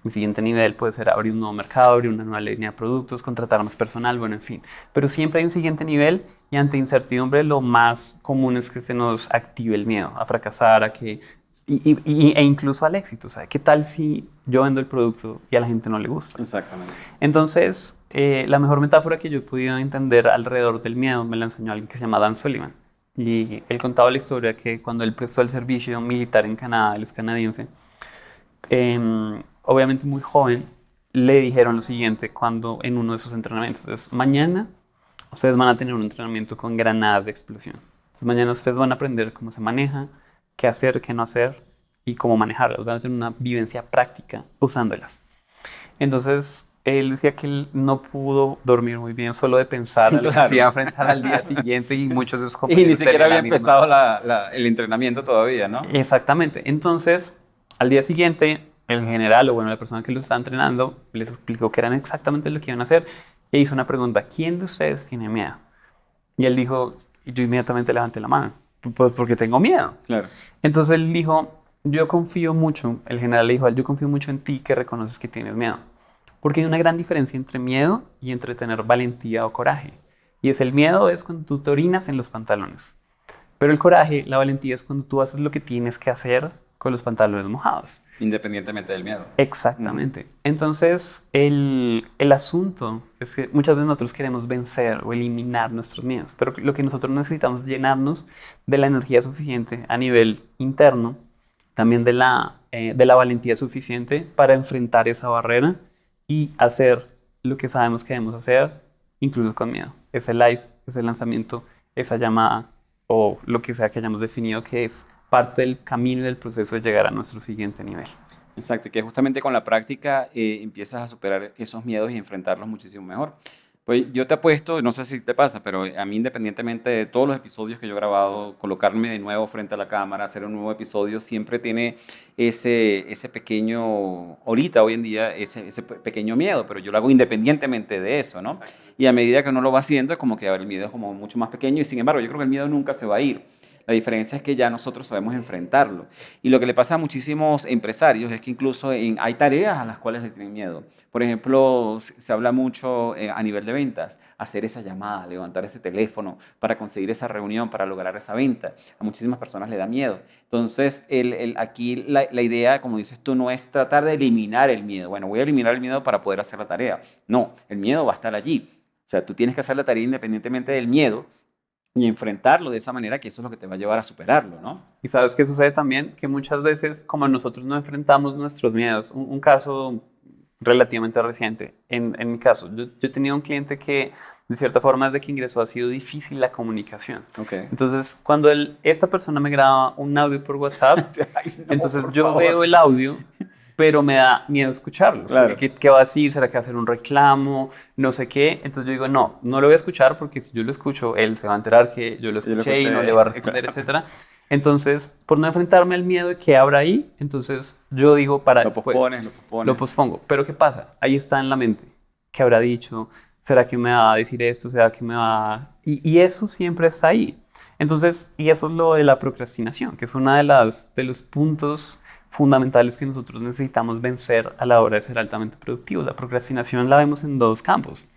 mi siguiente nivel puede ser abrir un nuevo mercado, abrir una nueva línea de productos, contratar más personal, bueno, en fin. Pero siempre hay un siguiente nivel y ante incertidumbre lo más común es que se nos active el miedo a fracasar, e incluso al éxito. O sea, ¿qué tal si yo vendo el producto y a la gente no le gusta?
Exactamente.
Entonces, la mejor metáfora que yo he podido entender alrededor del miedo me la enseñó alguien que se llama Dan Sullivan. Y él contaba la historia que cuando él prestó el servicio militar en Canadá, él es canadiense, obviamente muy joven, le dijeron lo siguiente cuando en uno de sus entrenamientos: es, mañana ustedes van a tener un entrenamiento con granadas de explosión. Entonces, mañana ustedes van a aprender cómo se maneja, qué hacer, qué no hacer, y cómo manejarlas, van a tener una vivencia práctica usándolas. Entonces, él decía que él no pudo dormir muy bien solo de pensar a lo que se iba a enfrentar al día siguiente y muchos de sus
Y
compañeros
ni siquiera
tenían
había
la misma.
empezado el entrenamiento todavía, ¿no?
Exactamente. Entonces, al día siguiente, el general, o bueno, la persona que los estaba entrenando, les explicó que eran exactamente lo que iban a hacer e hizo una pregunta: ¿quién de ustedes tiene miedo? Y él dijo, y yo inmediatamente levanté la mano, pues porque tengo miedo.
Claro.
Entonces él dijo, yo confío mucho, el general le dijo, yo confío mucho en ti que reconoces que tienes miedo. Porque hay una gran diferencia entre miedo y entre tener valentía o coraje. Y es el miedo es cuando tú te orinas en los pantalones. Pero el coraje, la valentía es cuando tú haces lo que tienes que hacer con los pantalones mojados.
Independientemente del miedo.
Exactamente. Entonces, el asunto es que muchas veces nosotros queremos vencer o eliminar nuestros miedos, pero lo que nosotros necesitamos es llenarnos de la energía suficiente a nivel interno, también de la valentía suficiente para enfrentar esa barrera y hacer lo que sabemos que debemos hacer, incluso con miedo. Ese live, ese lanzamiento, esa llamada o lo que sea que hayamos definido que es parte del camino y del proceso de llegar a nuestro siguiente nivel.
Exacto, y que justamente con la práctica empiezas a superar esos miedos y enfrentarlos muchísimo mejor. Pues yo te apuesto, no sé si te pasa, pero a mí independientemente de todos los episodios que yo he grabado, colocarme de nuevo frente a la cámara, hacer un nuevo episodio, siempre tiene ese pequeño, ahorita, hoy en día, ese pequeño miedo, pero yo lo hago independientemente de eso, ¿no? Exacto. Y a medida que uno lo va haciendo, es como que ahora el miedo es como mucho más pequeño y sin embargo yo creo que el miedo nunca se va a ir. La diferencia es que ya nosotros sabemos enfrentarlo. Y lo que le pasa a muchísimos empresarios es que incluso hay tareas a las cuales le tienen miedo. Por ejemplo, se habla mucho a nivel de ventas, hacer esa llamada, levantar ese teléfono para conseguir esa reunión, para lograr esa venta. A muchísimas personas le da miedo. Entonces, aquí la idea, como dices tú, no es tratar de eliminar el miedo. Bueno, voy a eliminar el miedo para poder hacer la tarea. No, el miedo va a estar allí. O sea, tú tienes que hacer la tarea independientemente del miedo y enfrentarlo de esa manera, que eso es lo que te va a llevar a superarlo, ¿no?
Y sabes qué sucede también, que muchas veces como nosotros no enfrentamos nuestros miedos, un caso relativamente reciente, en mi caso, yo tenía un cliente que de cierta forma desde que ingresó ha sido difícil la comunicación.
Okay.
Entonces cuando esta persona me graba un audio por WhatsApp,
Ay, no,
entonces
por
yo
favor.
veo el audio, pero me da miedo escucharlo.
Claro.
¿Qué va a decir? ¿Será que va a hacer un reclamo? No sé qué. Entonces yo digo, no lo voy a escuchar porque si yo lo escucho, él se va a enterar que yo lo escuché y no le va a responder, etcétera. Entonces, por no enfrentarme al miedo de qué habrá ahí, entonces yo digo para después. Lo pospongo. Pero ¿qué pasa? Ahí está en la mente. ¿Qué habrá dicho? ¿Será que me va a decir esto? ¿Será que me va a...? Y eso siempre está ahí. Entonces, y eso es lo de la procrastinación, que es uno de los puntos fundamentales que nosotros necesitamos vencer a la hora de ser altamente productivos. La procrastinación la vemos en dos campos.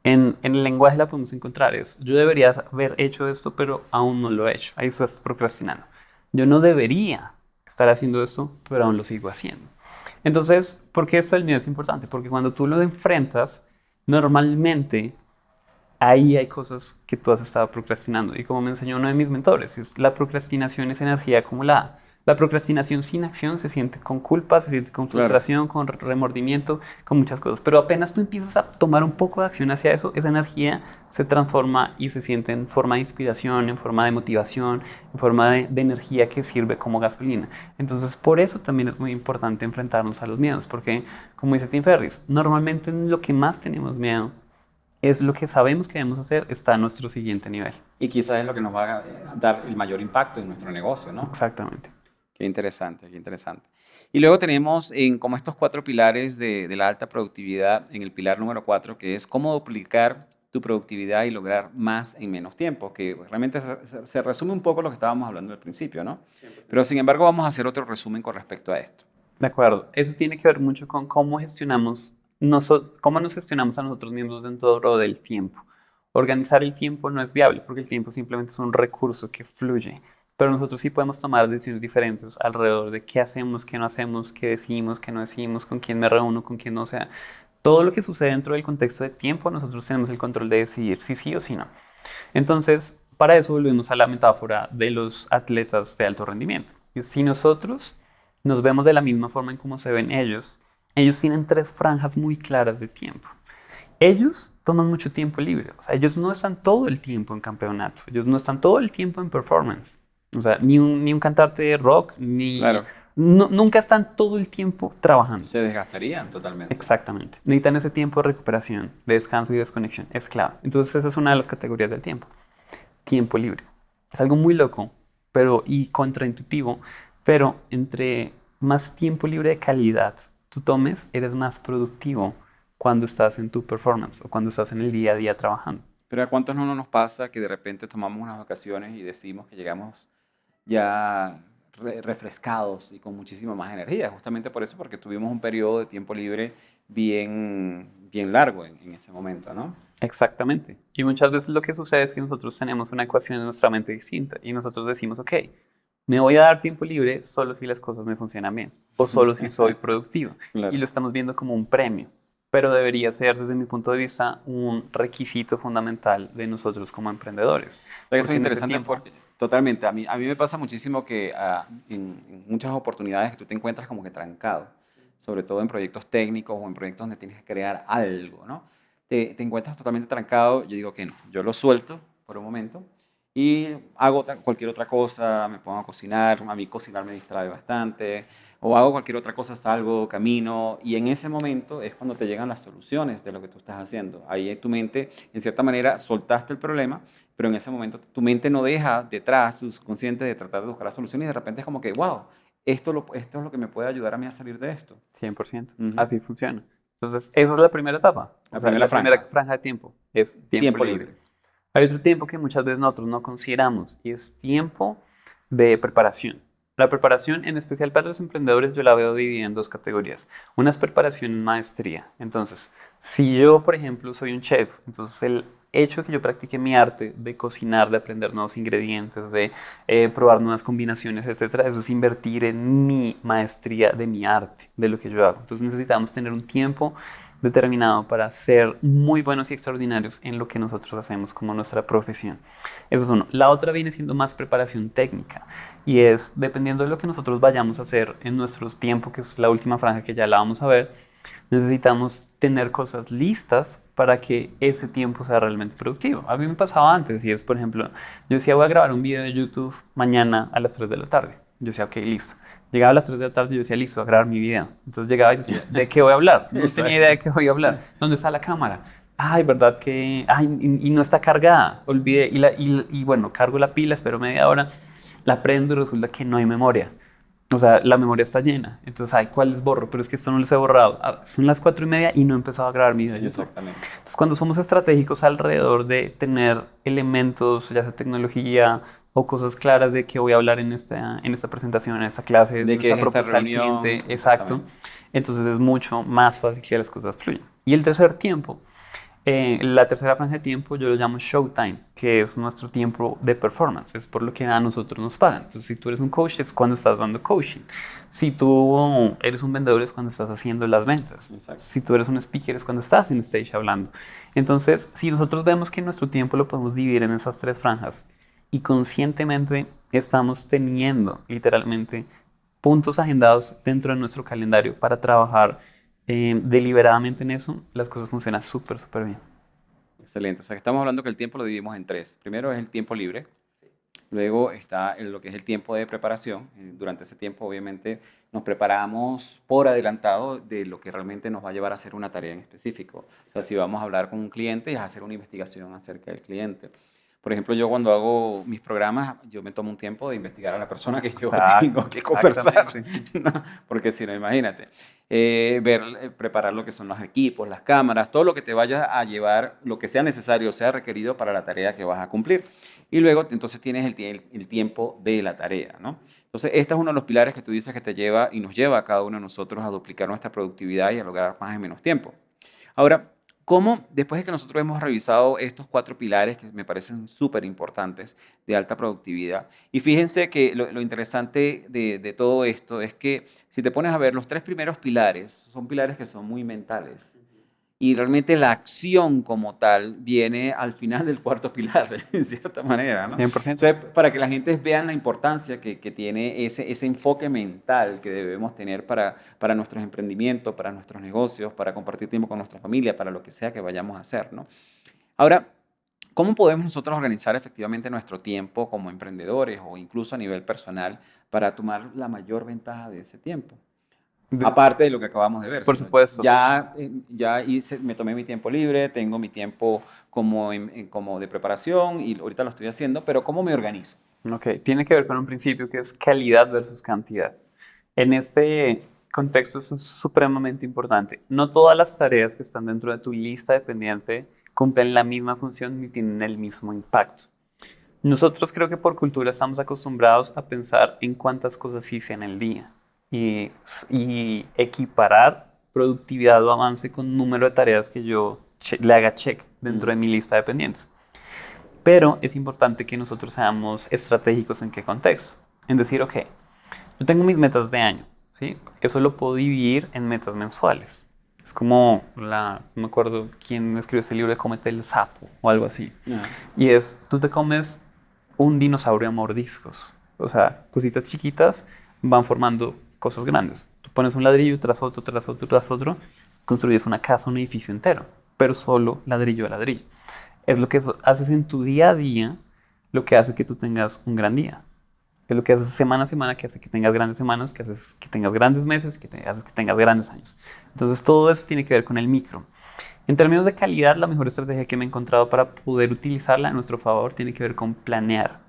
En el lenguaje la podemos encontrar. Yo debería haber hecho esto, pero aún no lo he hecho. Ahí estás procrastinando. Yo no debería estar haciendo esto, pero aún lo sigo haciendo. Entonces, ¿por qué esto del miedo es importante? Porque cuando tú lo enfrentas, normalmente ahí hay cosas que tú has estado procrastinando. Y como me enseñó uno de mis mentores, la procrastinación es energía acumulada. La procrastinación sin acción se siente con culpa, se siente con frustración, con remordimiento, con muchas cosas. Pero apenas tú empiezas a tomar un poco de acción hacia eso, esa energía se transforma y se siente en forma de inspiración, en forma de motivación, en forma de energía que sirve como gasolina. Entonces, por eso también es muy importante enfrentarnos a los miedos, porque, como dice Tim Ferriss, normalmente lo que más tenemos miedo es lo que sabemos que debemos hacer, está a nuestro siguiente nivel.
Y quizás es lo que nos va a dar el mayor impacto en nuestro negocio, ¿no?
Exactamente.
Qué interesante, qué interesante. Y luego tenemos como estos 4 pilares de la alta productividad, en el pilar número 4, que es cómo duplicar tu productividad y lograr más en menos tiempo, que realmente se resume un poco lo que estábamos hablando al principio, ¿no? Pero sin embargo vamos a hacer otro resumen con respecto a esto.
De acuerdo. Eso tiene que ver mucho con cómo cómo nos gestionamos a nosotros mismos dentro del tiempo. Organizar el tiempo no es viable porque el tiempo simplemente es un recurso que fluye. Pero nosotros sí podemos tomar decisiones diferentes alrededor de qué hacemos, qué no hacemos, qué decimos, qué no decimos, con quién me reúno, con quién no. O sea, todo lo que sucede dentro del contexto de tiempo, nosotros tenemos el control de decidir si sí o si no. Entonces, para eso volvemos a la metáfora de los atletas de alto rendimiento. Si nosotros nos vemos de la misma forma en cómo se ven ellos tienen 3 franjas muy claras de tiempo. Ellos toman mucho tiempo libre. O sea, ellos no están todo el tiempo en campeonato. Ellos no están todo el tiempo en performance. O sea, ni un cantante de rock, ni nunca están todo el tiempo trabajando.
Se desgastarían totalmente.
Exactamente. Necesitan ese tiempo de recuperación, de descanso y desconexión. Es clave. Entonces esa es una de las categorías del tiempo. Tiempo libre. Es algo muy loco y contraintuitivo, pero entre más tiempo libre de calidad tú tomes, eres más productivo cuando estás en tu performance o cuando estás en el día a día trabajando.
Pero ¿a cuántos no nos pasa que de repente tomamos unas vacaciones y decimos que llegamos ya refrescados y con muchísima más energía? Justamente por eso, porque tuvimos un periodo de tiempo libre bien largo en ese momento, ¿no?
Exactamente. Y muchas veces lo que sucede es que nosotros tenemos una ecuación en nuestra mente distinta y nosotros decimos, ok, me voy a dar tiempo libre solo si las cosas me funcionan bien o solo si soy productivo.
Claro.
Y lo estamos viendo como un premio, pero debería ser, desde mi punto de vista, un requisito fundamental de nosotros como emprendedores.
O sea, eso
Porque
es
en ese
interesante
tiempo-
porque totalmente. A mí me pasa muchísimo que en muchas oportunidades que tú te encuentras como que trancado, sobre todo en proyectos técnicos o en proyectos donde tienes que crear algo, ¿no? Te encuentras totalmente trancado. Yo digo que no, yo lo suelto por un momento y hago cualquier otra cosa, me pongo a cocinar, a mí cocinar me distrae bastante, o hago cualquier otra cosa, salgo, camino, y en ese momento es cuando te llegan las soluciones de lo que tú estás haciendo. Ahí en tu mente, en cierta manera, soltaste el problema, pero en ese momento tu mente no deja detrás, tu subconsciente, de tratar de buscar la solución y de repente es como que, wow, esto es lo que me puede ayudar a mí a salir de esto.
100%.
Ujú.
Así funciona. Entonces, esa es la primera etapa.
La
O sea,
primera
la primera
franja.
franja de tiempo es
Tiempo libre.
Hay otro tiempo que muchas veces nosotros no consideramos y es tiempo de preparación. La preparación, en especial para los emprendedores, yo la veo dividida en dos categorías. Una es preparación en maestría. Entonces, si yo, por ejemplo, soy un chef, entonces el hecho de que yo practique mi arte de cocinar, de aprender nuevos ingredientes, de probar nuevas combinaciones, etcétera, eso es invertir en mi maestría de mi arte, de lo que yo hago. Entonces necesitamos tener un tiempo determinado para ser muy buenos y extraordinarios en lo que nosotros hacemos como nuestra profesión. Eso es uno. La otra viene siendo más preparación técnica y es dependiendo de lo que nosotros vayamos a hacer en nuestro tiempo, que es la última franja que ya la vamos a ver, necesitamos tener cosas listas para que ese tiempo sea realmente productivo. A mí me pasaba antes y es, por ejemplo, yo decía voy a grabar un video de YouTube mañana a las 3 de la tarde. Yo decía, ok, listo. Llegaba a las 3 de la tarde y yo decía, listo, a grabar mi video. Entonces llegaba y decía, ¿de qué voy a hablar? No tenía idea de qué voy a hablar. ¿Dónde está la cámara? Ay, ¿verdad que...? Ay, y no está cargada. Olvidé. Y bueno, cargo la pila, espero media hora, la prendo y resulta que no hay memoria. O sea, la memoria está llena. Entonces, ay, ¿cuáles borro? Pero es que esto no los he borrado. Ah, son las 4:30 y no he empezado a grabar mi video de YouTube.
Exactamente.
Entonces, cuando somos estratégicos alrededor de tener elementos, ya sea tecnología o cosas claras de qué voy a hablar en esta presentación, en esta clase,
De qué
esta
es esta
propuesta al
reunión.
cliente, exacto,
Exactamente.
entonces es mucho más fácil que las cosas fluyan. Y el tercer tiempo, la tercera franja de tiempo yo lo llamo showtime, que es nuestro tiempo de performance, es por lo que a nosotros nos pagan. Entonces, si tú eres un coach, es cuando estás dando coaching. Si tú eres un vendedor, es cuando estás haciendo las ventas.
Exacto.
Si tú eres un speaker, es cuando estás en stage hablando. Entonces, si nosotros vemos que nuestro tiempo lo podemos dividir en esas tres franjas y conscientemente estamos teniendo literalmente puntos agendados dentro de nuestro calendario para trabajar deliberadamente en eso, las cosas funcionan súper, súper bien.
Excelente. O sea, que estamos hablando que el tiempo lo dividimos en tres. Primero es el tiempo libre. Luego está lo que es el tiempo de preparación. Durante ese tiempo, obviamente, nos preparamos por adelantado de lo que realmente nos va a llevar a hacer una tarea en específico. O sea, si vamos a hablar con un cliente, es hacer una investigación acerca del cliente. Por ejemplo, yo cuando hago mis programas, yo me tomo un tiempo de investigar a la persona que yo tengo que conversar. ¿No? Porque si no, imagínate. Preparar lo que son los equipos, las cámaras, todo lo que te vaya a llevar, lo que sea necesario, sea requerido para la tarea que vas a cumplir. Y luego, entonces, tienes el tiempo de la tarea, ¿no? Entonces, este es uno de los pilares que tú dices que te lleva y nos lleva a cada uno de nosotros a duplicar nuestra productividad y a lograr más en menos tiempo. Ahora, ¿cómo, después de que nosotros hemos revisado estos 4 pilares que me parecen súper importantes de alta productividad? Y fíjense que lo interesante de todo esto es que si te pones a ver, los 3 primeros pilares son pilares que son muy mentales. Y realmente la acción como tal viene al final del 4.º pilar, en cierta manera, ¿no?
100%.
O sea, para que la gente vea la importancia que tiene ese enfoque mental que debemos tener para nuestros emprendimientos, para nuestros negocios, para compartir tiempo con nuestra familia, para lo que sea que vayamos a hacer, ¿no? Ahora, ¿Cómo podemos nosotros organizar efectivamente nuestro tiempo como emprendedores o incluso a nivel personal para tomar la mayor ventaja de ese tiempo? Aparte de lo que acabamos de ver.
Por supuesto.
Me tomé mi tiempo libre, tengo mi tiempo como, como de preparación y ahorita lo estoy haciendo, pero ¿cómo me organizo?
Ok, tiene que ver con un principio que es calidad versus cantidad. En este contexto eso es supremamente importante. No todas las tareas que están dentro de tu lista de pendiente cumplen la misma función ni tienen el mismo impacto. Nosotros creo que por cultura estamos acostumbrados a pensar en cuántas cosas hice en el día y equiparar productividad o avance con número de tareas que yo le haga check dentro de mi lista de pendientes. Pero es importante que nosotros seamos estratégicos en qué contexto. En decir, ok, yo tengo mis metas de año, ¿sí? Eso lo puedo dividir en metas mensuales. Es como no me acuerdo quién escribió este libro de Cómete el sapo o algo así. Y es, tú te comes un dinosaurio a mordiscos. O sea, cositas chiquitas van formando cosas grandes. Tú pones un ladrillo tras otro, tras otro, tras otro, construyes una casa, un edificio entero, pero solo ladrillo a ladrillo. Es lo que haces en tu día a día lo que hace que tú tengas un gran día. Es lo que haces semana a semana que hace que tengas grandes semanas, que haces que tengas grandes meses, que haces que tengas grandes años. Entonces todo eso tiene que ver con el micro. En términos de calidad, la mejor estrategia que me he encontrado para poder utilizarla a nuestro favor tiene que ver con planear.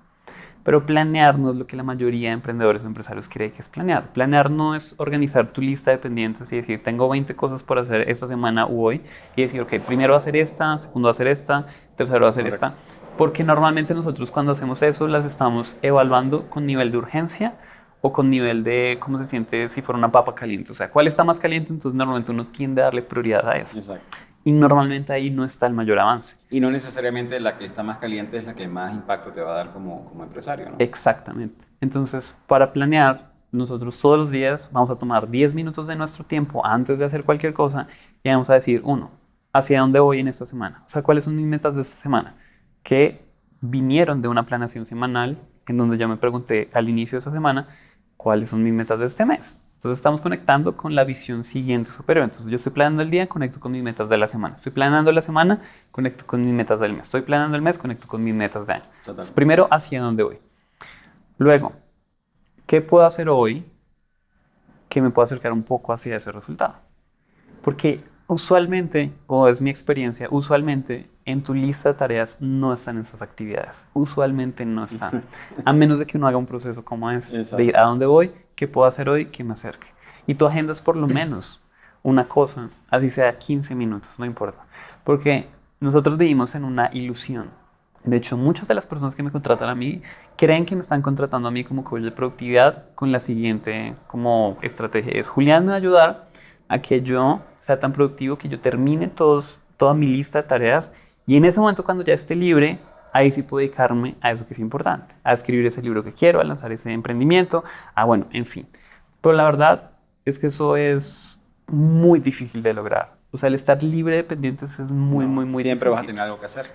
Pero planear no es lo que la mayoría de emprendedores o empresarios cree que es planear. Planear no es organizar tu lista de pendientes y decir, tengo 20 cosas por hacer esta semana u hoy, y decir, ok, primero va a hacer esta, segundo va a hacer esta, tercero va a hacer esta. Porque normalmente nosotros cuando hacemos eso las estamos evaluando con nivel de urgencia o con nivel de cómo se siente si fuera una papa caliente. O sea, ¿cuál está más caliente? Entonces normalmente uno tiende a darle prioridad a eso.
Exacto.
Y normalmente ahí no está el mayor avance.
Y no necesariamente la que está más caliente es la que más impacto te va a dar como empresario, ¿no?
Exactamente. Entonces, para planear, nosotros todos los días vamos a tomar 10 minutos de nuestro tiempo antes de hacer cualquier cosa y vamos a decir, ¿hacia dónde voy en esta semana? O sea, ¿cuáles son mis metas de esta semana? Que vinieron de una planeación semanal en donde yo me pregunté al inicio de esa semana, ¿cuáles son mis metas de este mes? Entonces estamos conectando con la visión siguiente superior. Entonces yo estoy planeando el día, conecto con mis metas de la semana. Estoy planeando la semana, conecto con mis metas del mes. Estoy planeando el mes, conecto con mis metas de año. Entonces, primero, ¿hacia dónde voy? Luego, ¿qué puedo hacer hoy que me pueda acercar un poco hacia ese resultado? Porque usualmente, o es mi experiencia, usualmente en tu lista de tareas no están esas actividades. Usualmente no están. A menos de que uno haga un proceso como este, de ir a dónde voy, qué puedo hacer hoy, que me acerque. Y tu agenda es por lo menos una cosa, así sea 15 minutos, no importa. Porque nosotros vivimos en una ilusión. De hecho, muchas de las personas que me contratan a mí creen que me están contratando a mí como coach de productividad con la siguiente como estrategia. Es, Julián me va a ayudar a que yo sea tan productivo que yo termine toda mi lista de tareas y en ese momento cuando ya esté libre, ahí sí puedo dedicarme a eso que es importante, a escribir ese libro que quiero, a lanzar ese emprendimiento, en fin. Pero la verdad es que eso es muy difícil de lograr. O sea, el estar libre de pendientes es muy difícil.
Siempre vas a tener algo que hacer.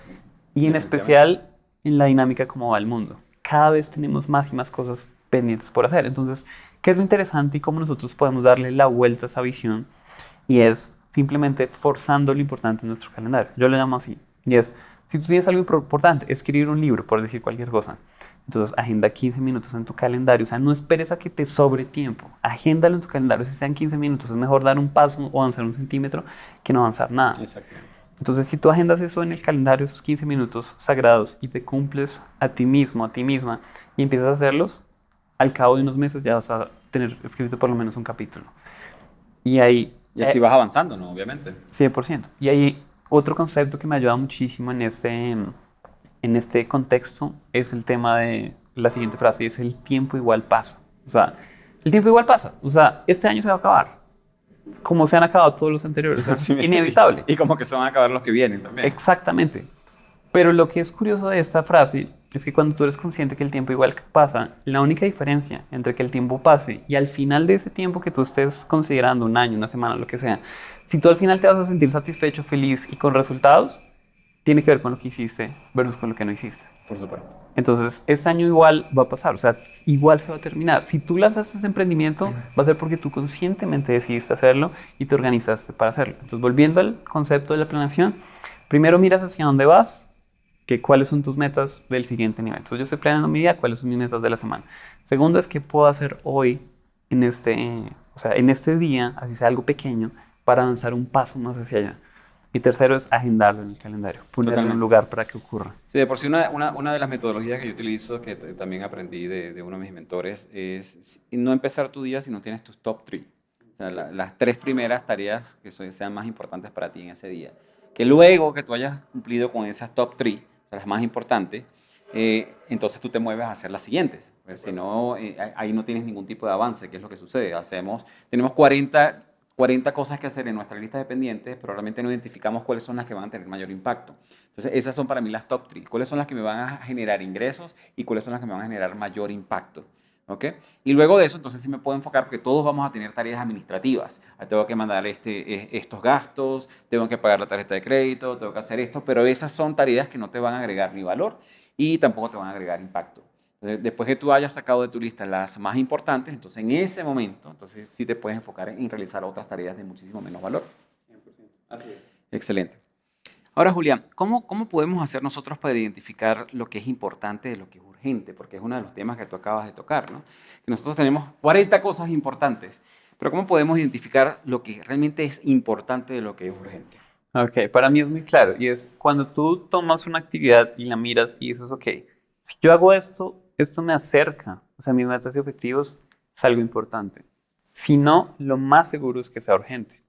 Y en especial en la dinámica como va el mundo. Cada vez tenemos más y más cosas pendientes por hacer. Entonces, ¿qué es lo interesante y cómo nosotros podemos darle la vuelta a esa visión? Y es simplemente forzando lo importante en nuestro calendario. Yo lo llamo así. Y es, si tú tienes algo importante, escribir un libro, por decir cualquier cosa, entonces agenda 15 minutos en tu calendario. O sea, no esperes a que te sobre tiempo. Agéndalo en tu calendario. Si sean 15 minutos, es mejor dar un paso o avanzar un centímetro que no avanzar nada.
Exactamente.
Entonces, si tú agendas eso en el calendario, esos 15 minutos sagrados, y te cumples a ti mismo, a ti misma, y empiezas a hacerlos, al cabo de unos meses ya vas a tener escrito por lo menos un capítulo. Y ahí...
Y así vas avanzando, ¿no? Obviamente.
100%. Y ahí otro concepto que me ayuda muchísimo en este contexto es el tema de la siguiente frase, es el tiempo igual pasa. O sea, el tiempo igual pasa. O sea, este año se va a acabar. Como se han acabado todos los anteriores. Es inevitable.
Y como que se van a acabar los que vienen también.
Exactamente. Pero lo que es curioso de esta frase es que cuando tú eres consciente que el tiempo igual pasa, la única diferencia entre que el tiempo pase y al final de ese tiempo que tú estés considerando, un año, una semana, lo que sea, si tú al final te vas a sentir satisfecho, feliz y con resultados, tiene que ver con lo que hiciste versus con lo que no hiciste.
Por supuesto.
Entonces, este año igual va a pasar, o sea, igual se va a terminar. Si tú lanzaste ese emprendimiento, va a ser porque tú conscientemente decidiste hacerlo y te organizaste para hacerlo. Entonces, volviendo al concepto de la planeación, primero miras hacia dónde vas cuáles son tus metas del siguiente nivel. Entonces yo estoy planeando mi día, cuáles son mis metas de la semana. Segundo es qué puedo hacer hoy en este día, así sea algo pequeño, para avanzar un paso más hacia allá. Y tercero es agendarlo en el calendario, ponerlo en un lugar para que ocurra.
Sí, de por sí una de las metodologías que yo utilizo, que también aprendí de uno de mis mentores, es no empezar tu día si no tienes tus top 3. O sea, las 3 primeras tareas que sean más importantes para ti en ese día. Que luego que tú hayas cumplido con esas top 3, o sea, las más importantes, entonces tú te mueves a hacer las siguientes. Pues, si no, ahí no tienes ningún tipo de avance, que es lo que sucede. Tenemos 40 cosas que hacer en nuestra lista de pendientes, pero realmente no identificamos cuáles son las que van a tener mayor impacto. Entonces, esas son para mí las top 3. ¿Cuáles son las que me van a generar ingresos y cuáles son las que me van a generar mayor impacto? ¿Ok? Y luego de eso, entonces sí me puedo enfocar porque todos vamos a tener tareas administrativas. Tengo que mandar estos gastos, tengo que pagar la tarjeta de crédito, tengo que hacer esto, pero esas son tareas que no te van a agregar ni valor y tampoco te van a agregar impacto. Después que tú hayas sacado de tu lista las más importantes, entonces en ese momento, entonces sí te puedes enfocar en realizar otras tareas de muchísimo menos valor. 100%. Así es. Excelente. Ahora, Julián, ¿cómo podemos hacer nosotros para identificar lo que es importante de lo que es urgente? Porque es uno de los temas que tú acabas de tocar, ¿no? Que nosotros tenemos 40 cosas importantes, pero ¿cómo podemos identificar lo que realmente es importante de lo que es urgente?
Ok, para mí es muy claro y es cuando tú tomas una actividad y la miras y dices, ok, si yo hago esto, esto me acerca, o sea, mis metas y objetivos es algo importante. Si no, lo más seguro es que sea urgente.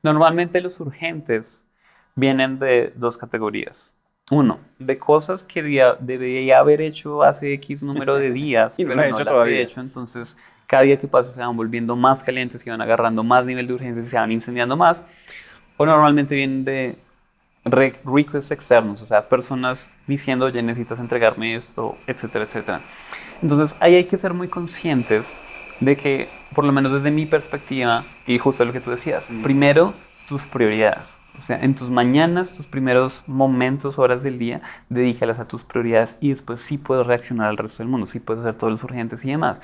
Normalmente los urgentes vienen de dos categorías. Uno, de cosas que debería haber hecho hace X número de días,
Y no
pero
lo has
no
hecho
las
todavía.
he hecho, entonces cada día que pasa se van volviendo más calientes, se van agarrando más nivel de urgencia, se van incendiando más. O normalmente vienen de requests externos, o sea, personas diciendo, oye, necesitas entregarme esto, etcétera, etcétera. Entonces, ahí hay que ser muy conscientes de que, por lo menos desde mi perspectiva, y justo lo que tú decías, primero tus prioridades. O sea, en tus mañanas, tus primeros momentos, horas del día, dedícalas a tus prioridades y después sí puedes reaccionar al resto del mundo, sí puedes hacer todos los urgentes y demás.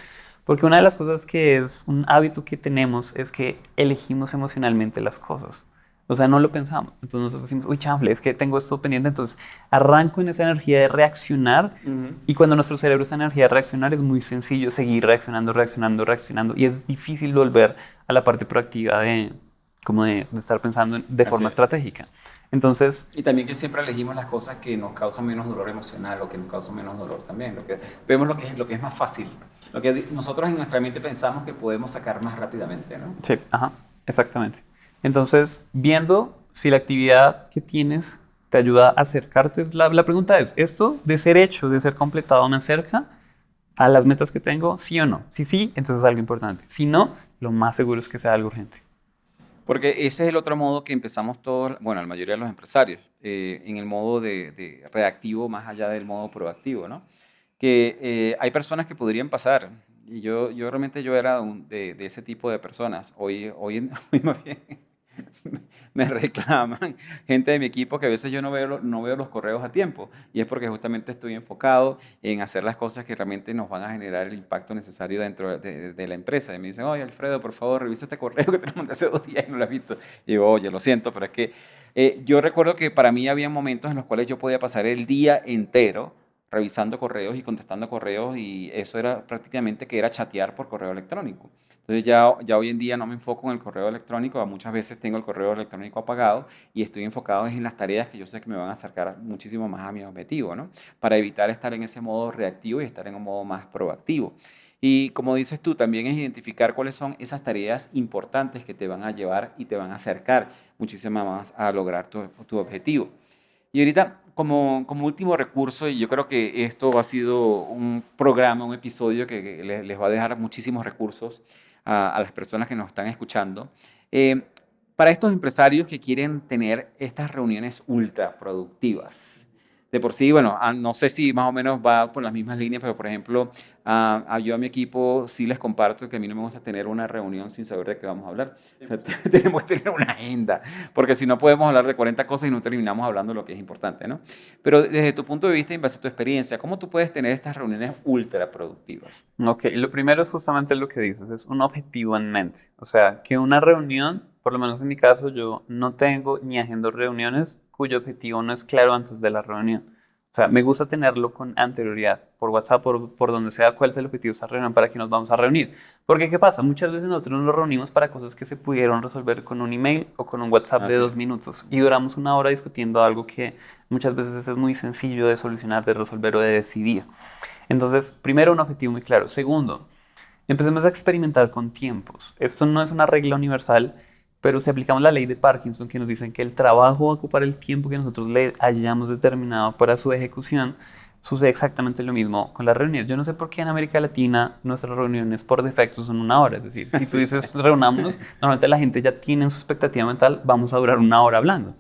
Porque una de las cosas que es un hábito que tenemos es que elegimos emocionalmente las cosas. O sea, no lo pensamos. Entonces nosotros decimos, uy, chanfle, es que tengo esto pendiente. Entonces arranco en esa energía de reaccionar. Y cuando nuestro cerebro está en energía de reaccionar, es muy sencillo seguir reaccionando, reaccionando, reaccionando. Y es difícil volver a la parte proactiva de estar pensando de forma estratégica. Entonces,
y también que siempre elegimos las cosas que nos causan menos dolor emocional o que nos causan menos dolor también. Vemos lo que es más fácil. Lo que nosotros en nuestra mente pensamos que podemos sacar más rápidamente, ¿no?
sí, ajá, exactamente. Entonces, viendo si la actividad que tienes te ayuda a acercarte, la pregunta es, ¿esto de ser hecho, de ser completado, me acerca a las metas que tengo? ¿Sí o no? Si sí, entonces es algo importante. Si no, lo más seguro es que sea algo urgente.
Porque ese es el otro modo que empezamos todos, bueno, la mayoría de los empresarios, en el modo de reactivo más allá del modo proactivo, ¿no? Que hay personas que podrían pasar, y yo realmente yo era de ese tipo de personas. Hoy más bien me reclaman gente de mi equipo que a veces yo no veo los correos a tiempo, y es porque justamente estoy enfocado en hacer las cosas que realmente nos van a generar el impacto necesario dentro de la empresa. Y me dicen, oye, Alfredo, por favor, revisa este correo que te lo mandé hace 2 días y no lo has visto. Y digo, oye, lo siento, pero es que yo recuerdo que para mí había momentos en los cuales yo podía pasar el día entero revisando correos y contestando correos, y eso era prácticamente que era chatear por correo electrónico. Entonces ya hoy en día no me enfoco en el correo electrónico, muchas veces tengo el correo electrónico apagado y estoy enfocado en las tareas que yo sé que me van a acercar muchísimo más a mi objetivo, ¿no? Para evitar estar en ese modo reactivo y estar en un modo más proactivo. Y como dices tú, también es identificar cuáles son esas tareas importantes que te van a llevar y te van a acercar muchísimo más a lograr tu objetivo. Y ahorita, como último recurso, y yo creo que esto ha sido un programa, un episodio que les va a dejar muchísimos recursos a las personas que nos están escuchando. Para estos empresarios que quieren tener estas reuniones ultra productivas, de por sí, bueno, no sé si más o menos va por las mismas líneas, pero por ejemplo, yo a mi equipo sí les comparto que a mí no me gusta tener una reunión sin saber de qué vamos a hablar. O sea, tenemos que tener una agenda, porque si no podemos hablar de 40 cosas y no terminamos hablando de lo que es importante, ¿no? Pero desde tu punto de vista y en base a tu experiencia, ¿cómo tú puedes tener estas reuniones ultra productivas?
Ok, lo primero es justamente lo que dices, es un objetivo en mente. O sea, que una reunión, por lo menos en mi caso, yo no tengo ni agendo reuniones cuyo objetivo no es claro antes de la reunión. O sea, me gusta tenerlo con anterioridad, por WhatsApp, por donde sea, cuál es el objetivo de esta reunión, para que nos vamos a reunir. Porque, ¿qué pasa? Muchas veces nosotros nos reunimos para cosas que se pudieron resolver con un email o con un WhatsApp de
Así
2
es.
minutos. Y duramos una hora discutiendo algo que muchas veces es muy sencillo de solucionar, de resolver o de decidir. Entonces, primero, un objetivo muy claro. Segundo, empecemos a experimentar con tiempos. Esto no es una regla universal, pero si aplicamos la ley de Parkinson, que nos dicen que el trabajo va a ocupar el tiempo que nosotros le hayamos determinado para su ejecución, sucede exactamente lo mismo con las reuniones. Yo no sé por qué en América Latina nuestras reuniones por defecto son una hora. Es decir, si tú dices reunámonos, normalmente la gente ya tiene en su expectativa mental, vamos a durar una hora hablando.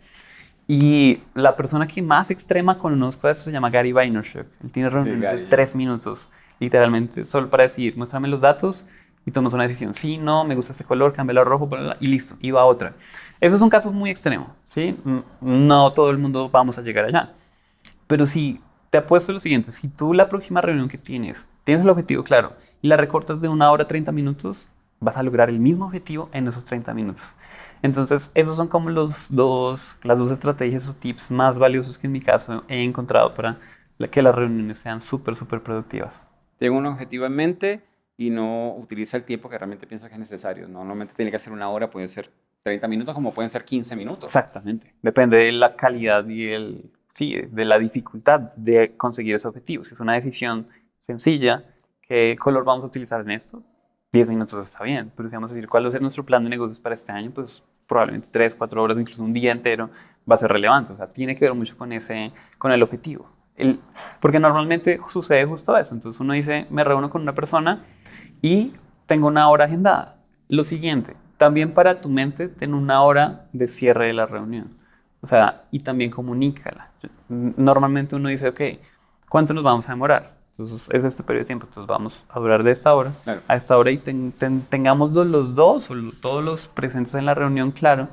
Y la persona que más extrema conozco de eso se llama Gary Vaynerchuk. Él tiene reuniones
Gary,
de
ya.
3 minutos, literalmente, solo para decir, muéstrame los datos y tomas una decisión. Sí, no, me gusta este color, cámbialo a rojo, bla, bla, bla, y listo, y va a otra. Eso es un caso muy extremo, ¿sí? No todo el mundo vamos a llegar allá. Pero si te apuesto lo siguiente, si tú la próxima reunión que tienes el objetivo claro y la recortas de 1 hora 30 minutos, vas a lograr el mismo objetivo en esos 30 minutos. Entonces, esos son como las dos estrategias o tips más valiosos que en mi caso he encontrado para que las reuniones sean súper, súper productivas.
Tengo un objetivo en mente y no utiliza el tiempo que realmente piensa que es necesario. Normalmente tiene que ser 1 hora, puede ser 30 minutos, como pueden ser 15 minutos.
Exactamente. Depende de la calidad y sí, de la dificultad de conseguir ese objetivo. Si es una decisión sencilla, ¿qué color vamos a utilizar en esto? 10 minutos está bien, pero si vamos a decir cuál va a ser nuestro plan de negocios para este año, pues probablemente 3, 4 horas, incluso un día entero va a ser relevante. O sea, tiene que ver mucho con el objetivo. Porque normalmente sucede justo eso. Entonces uno dice, me reúno con una persona y tengo 1 hora agendada. Lo siguiente, también para tu mente, ten 1 hora de cierre de la reunión. O sea, y también comunícala. Normalmente uno dice, ok, ¿cuánto nos vamos a demorar? Entonces es este periodo de tiempo. Entonces vamos a durar de esta hora
Claro.
a esta hora y tengamos los dos o todos los presentes en la reunión claro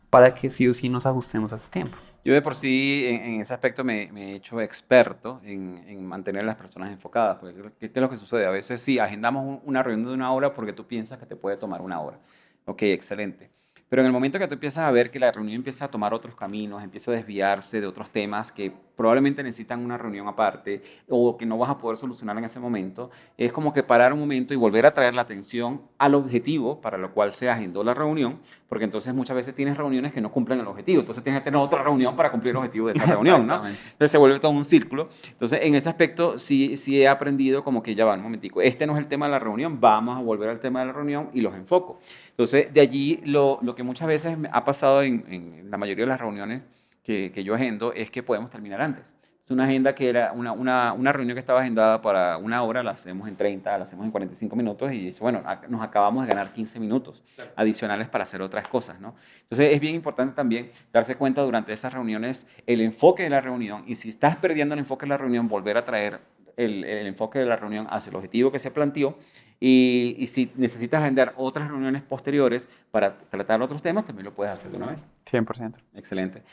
para que sí o sí nos ajustemos a ese tiempo.
Yo de por sí en ese aspecto me he hecho experto en mantener a las personas enfocadas, porque ¿qué es lo que sucede? A veces sí, agendamos una reunión de 1 hora porque tú piensas que te puede tomar 1 hora. Ok, excelente. Pero en el momento que tú empiezas a ver que la reunión empieza a tomar otros caminos, empieza a desviarse de otros temas que probablemente necesitan una reunión aparte o que no vas a poder solucionar en ese momento, es como que parar un momento y volver a traer la atención al objetivo para lo cual se agendó la reunión, porque entonces muchas veces tienes reuniones que no cumplen el objetivo, entonces tienes que tener otra reunión para cumplir el objetivo de esa reunión, ¿no? Entonces se vuelve todo un círculo. Entonces en ese aspecto sí he aprendido como que ya va, un momentico, este no es el tema de la reunión, vamos a volver al tema de la reunión y los enfoco. Entonces de allí lo que muchas veces me ha pasado en la mayoría de las reuniones que yo agendo es que podemos terminar antes. Es una agenda que era una reunión que estaba agendada para 1 hora, la hacemos en 30, la hacemos en 45 minutos y dice, bueno, nos acabamos de ganar 15 minutos adicionales para hacer otras cosas, ¿no? Entonces es bien importante también darse cuenta durante esas reuniones el enfoque de la reunión y si estás perdiendo el enfoque de la reunión, volver a traer el enfoque de la reunión hacia el objetivo que se planteó y si necesitas agendar otras reuniones posteriores para tratar otros temas, también lo puedes hacer de una vez.
100%.
Excelente.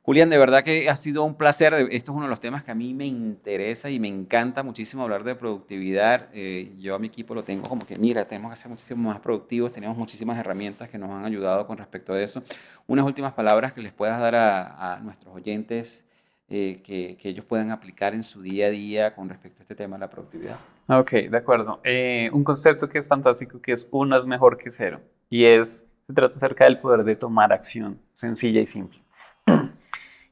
Julián, de verdad que ha sido un placer. Esto es uno de los temas que a mí me interesa y me encanta muchísimo hablar de productividad. Yo a mi equipo lo tengo como que, mira, tenemos que ser muchísimo más productivos, tenemos muchísimas herramientas que nos han ayudado con respecto a eso. Unas últimas palabras que les puedas dar a nuestros oyentes que ellos puedan aplicar en su día a día con respecto a este tema de la productividad.
Ok, de acuerdo. Un concepto que es fantástico, que es uno es mejor que cero. Se trata acerca del poder de tomar acción, sencilla y simple.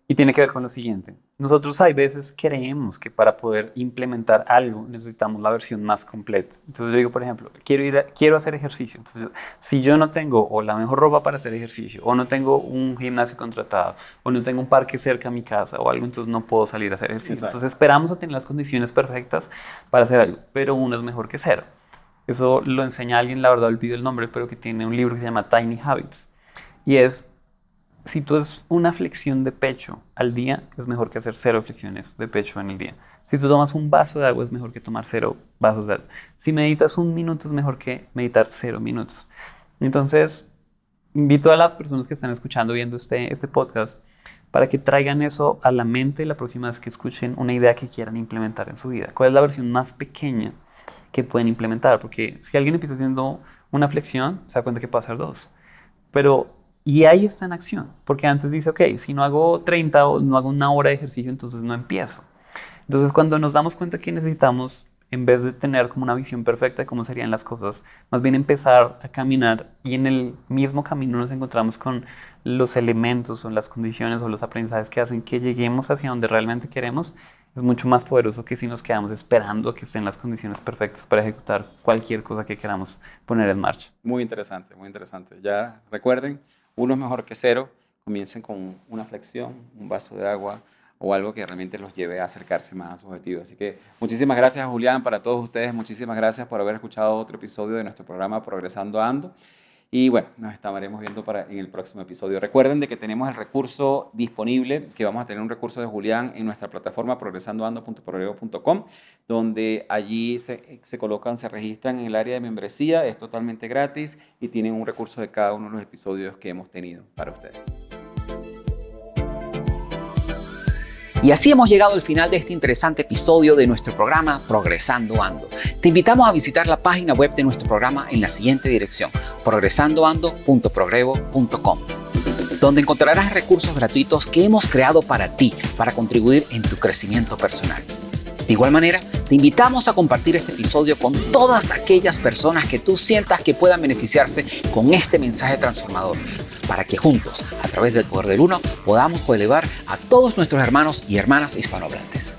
Y tiene que ver con lo siguiente. Nosotros hay veces creemos que para poder implementar algo necesitamos la versión más completa. Entonces yo digo, por ejemplo, quiero hacer ejercicio. Entonces, si yo no tengo o la mejor ropa para hacer ejercicio, o no tengo un gimnasio contratado, o no tengo un parque cerca a mi casa o algo, entonces no puedo salir a hacer ejercicio.
Exacto.
Entonces esperamos a tener las condiciones perfectas para hacer algo, pero uno es mejor que cero. Eso lo enseña alguien, la verdad olvido el nombre, pero que tiene un libro que se llama Tiny Habits. Y si tú haces una flexión de pecho al día, es mejor que hacer 0 flexiones de pecho en el día. Si tú tomas un vaso de agua, es mejor que tomar 0 vasos de agua. Si meditas 1 minuto, es mejor que meditar 0 minutos. Entonces, invito a las personas que están escuchando, viendo este podcast, para que traigan eso a la mente la próxima vez que escuchen una idea que quieran implementar en su vida. ¿Cuál es la versión más pequeña que pueden implementar? Porque si alguien empieza haciendo una flexión, se da cuenta que puede hacer 2. Y ahí está en acción, porque antes dice, ok, si no hago 30 o no hago 1 hora de ejercicio, entonces no empiezo. Entonces, cuando nos damos cuenta que necesitamos, en vez de tener como una visión perfecta de cómo serían las cosas, más bien empezar a caminar, y en el mismo camino nos encontramos con los elementos o las condiciones o los aprendizajes que hacen que lleguemos hacia donde realmente queremos, es mucho más poderoso que si nos quedamos esperando a que estén las condiciones perfectas para ejecutar cualquier cosa que queramos poner en marcha.
Muy interesante, muy interesante. Ya recuerden, 1 es mejor que 0. Comiencen con una flexión, un vaso de agua o algo que realmente los lleve a acercarse más a su objetivo. Así que muchísimas gracias, Julián, para todos ustedes. Muchísimas gracias por haber escuchado otro episodio de nuestro programa Progresando Ando. Y bueno, nos estaremos viendo en el próximo episodio. Recuerden de que tenemos el recurso disponible, que vamos a tener un recurso de Julián en nuestra plataforma progresandoando.progrevo.com, donde allí se registran en el área de membresía, es totalmente gratis y tienen un recurso de cada uno de los episodios que hemos tenido para ustedes.
Y así hemos llegado al final de este interesante episodio de nuestro programa Progresando Ando. Te invitamos a visitar la página web de nuestro programa en la siguiente dirección: progresandoando.progrevo.com, donde encontrarás recursos gratuitos que hemos creado para ti, para contribuir en tu crecimiento personal. De igual manera, te invitamos a compartir este episodio con todas aquellas personas que tú sientas que puedan beneficiarse con este mensaje transformador, para que juntos, a través del poder del uno, podamos elevar a todos nuestros hermanos y hermanas hispanohablantes.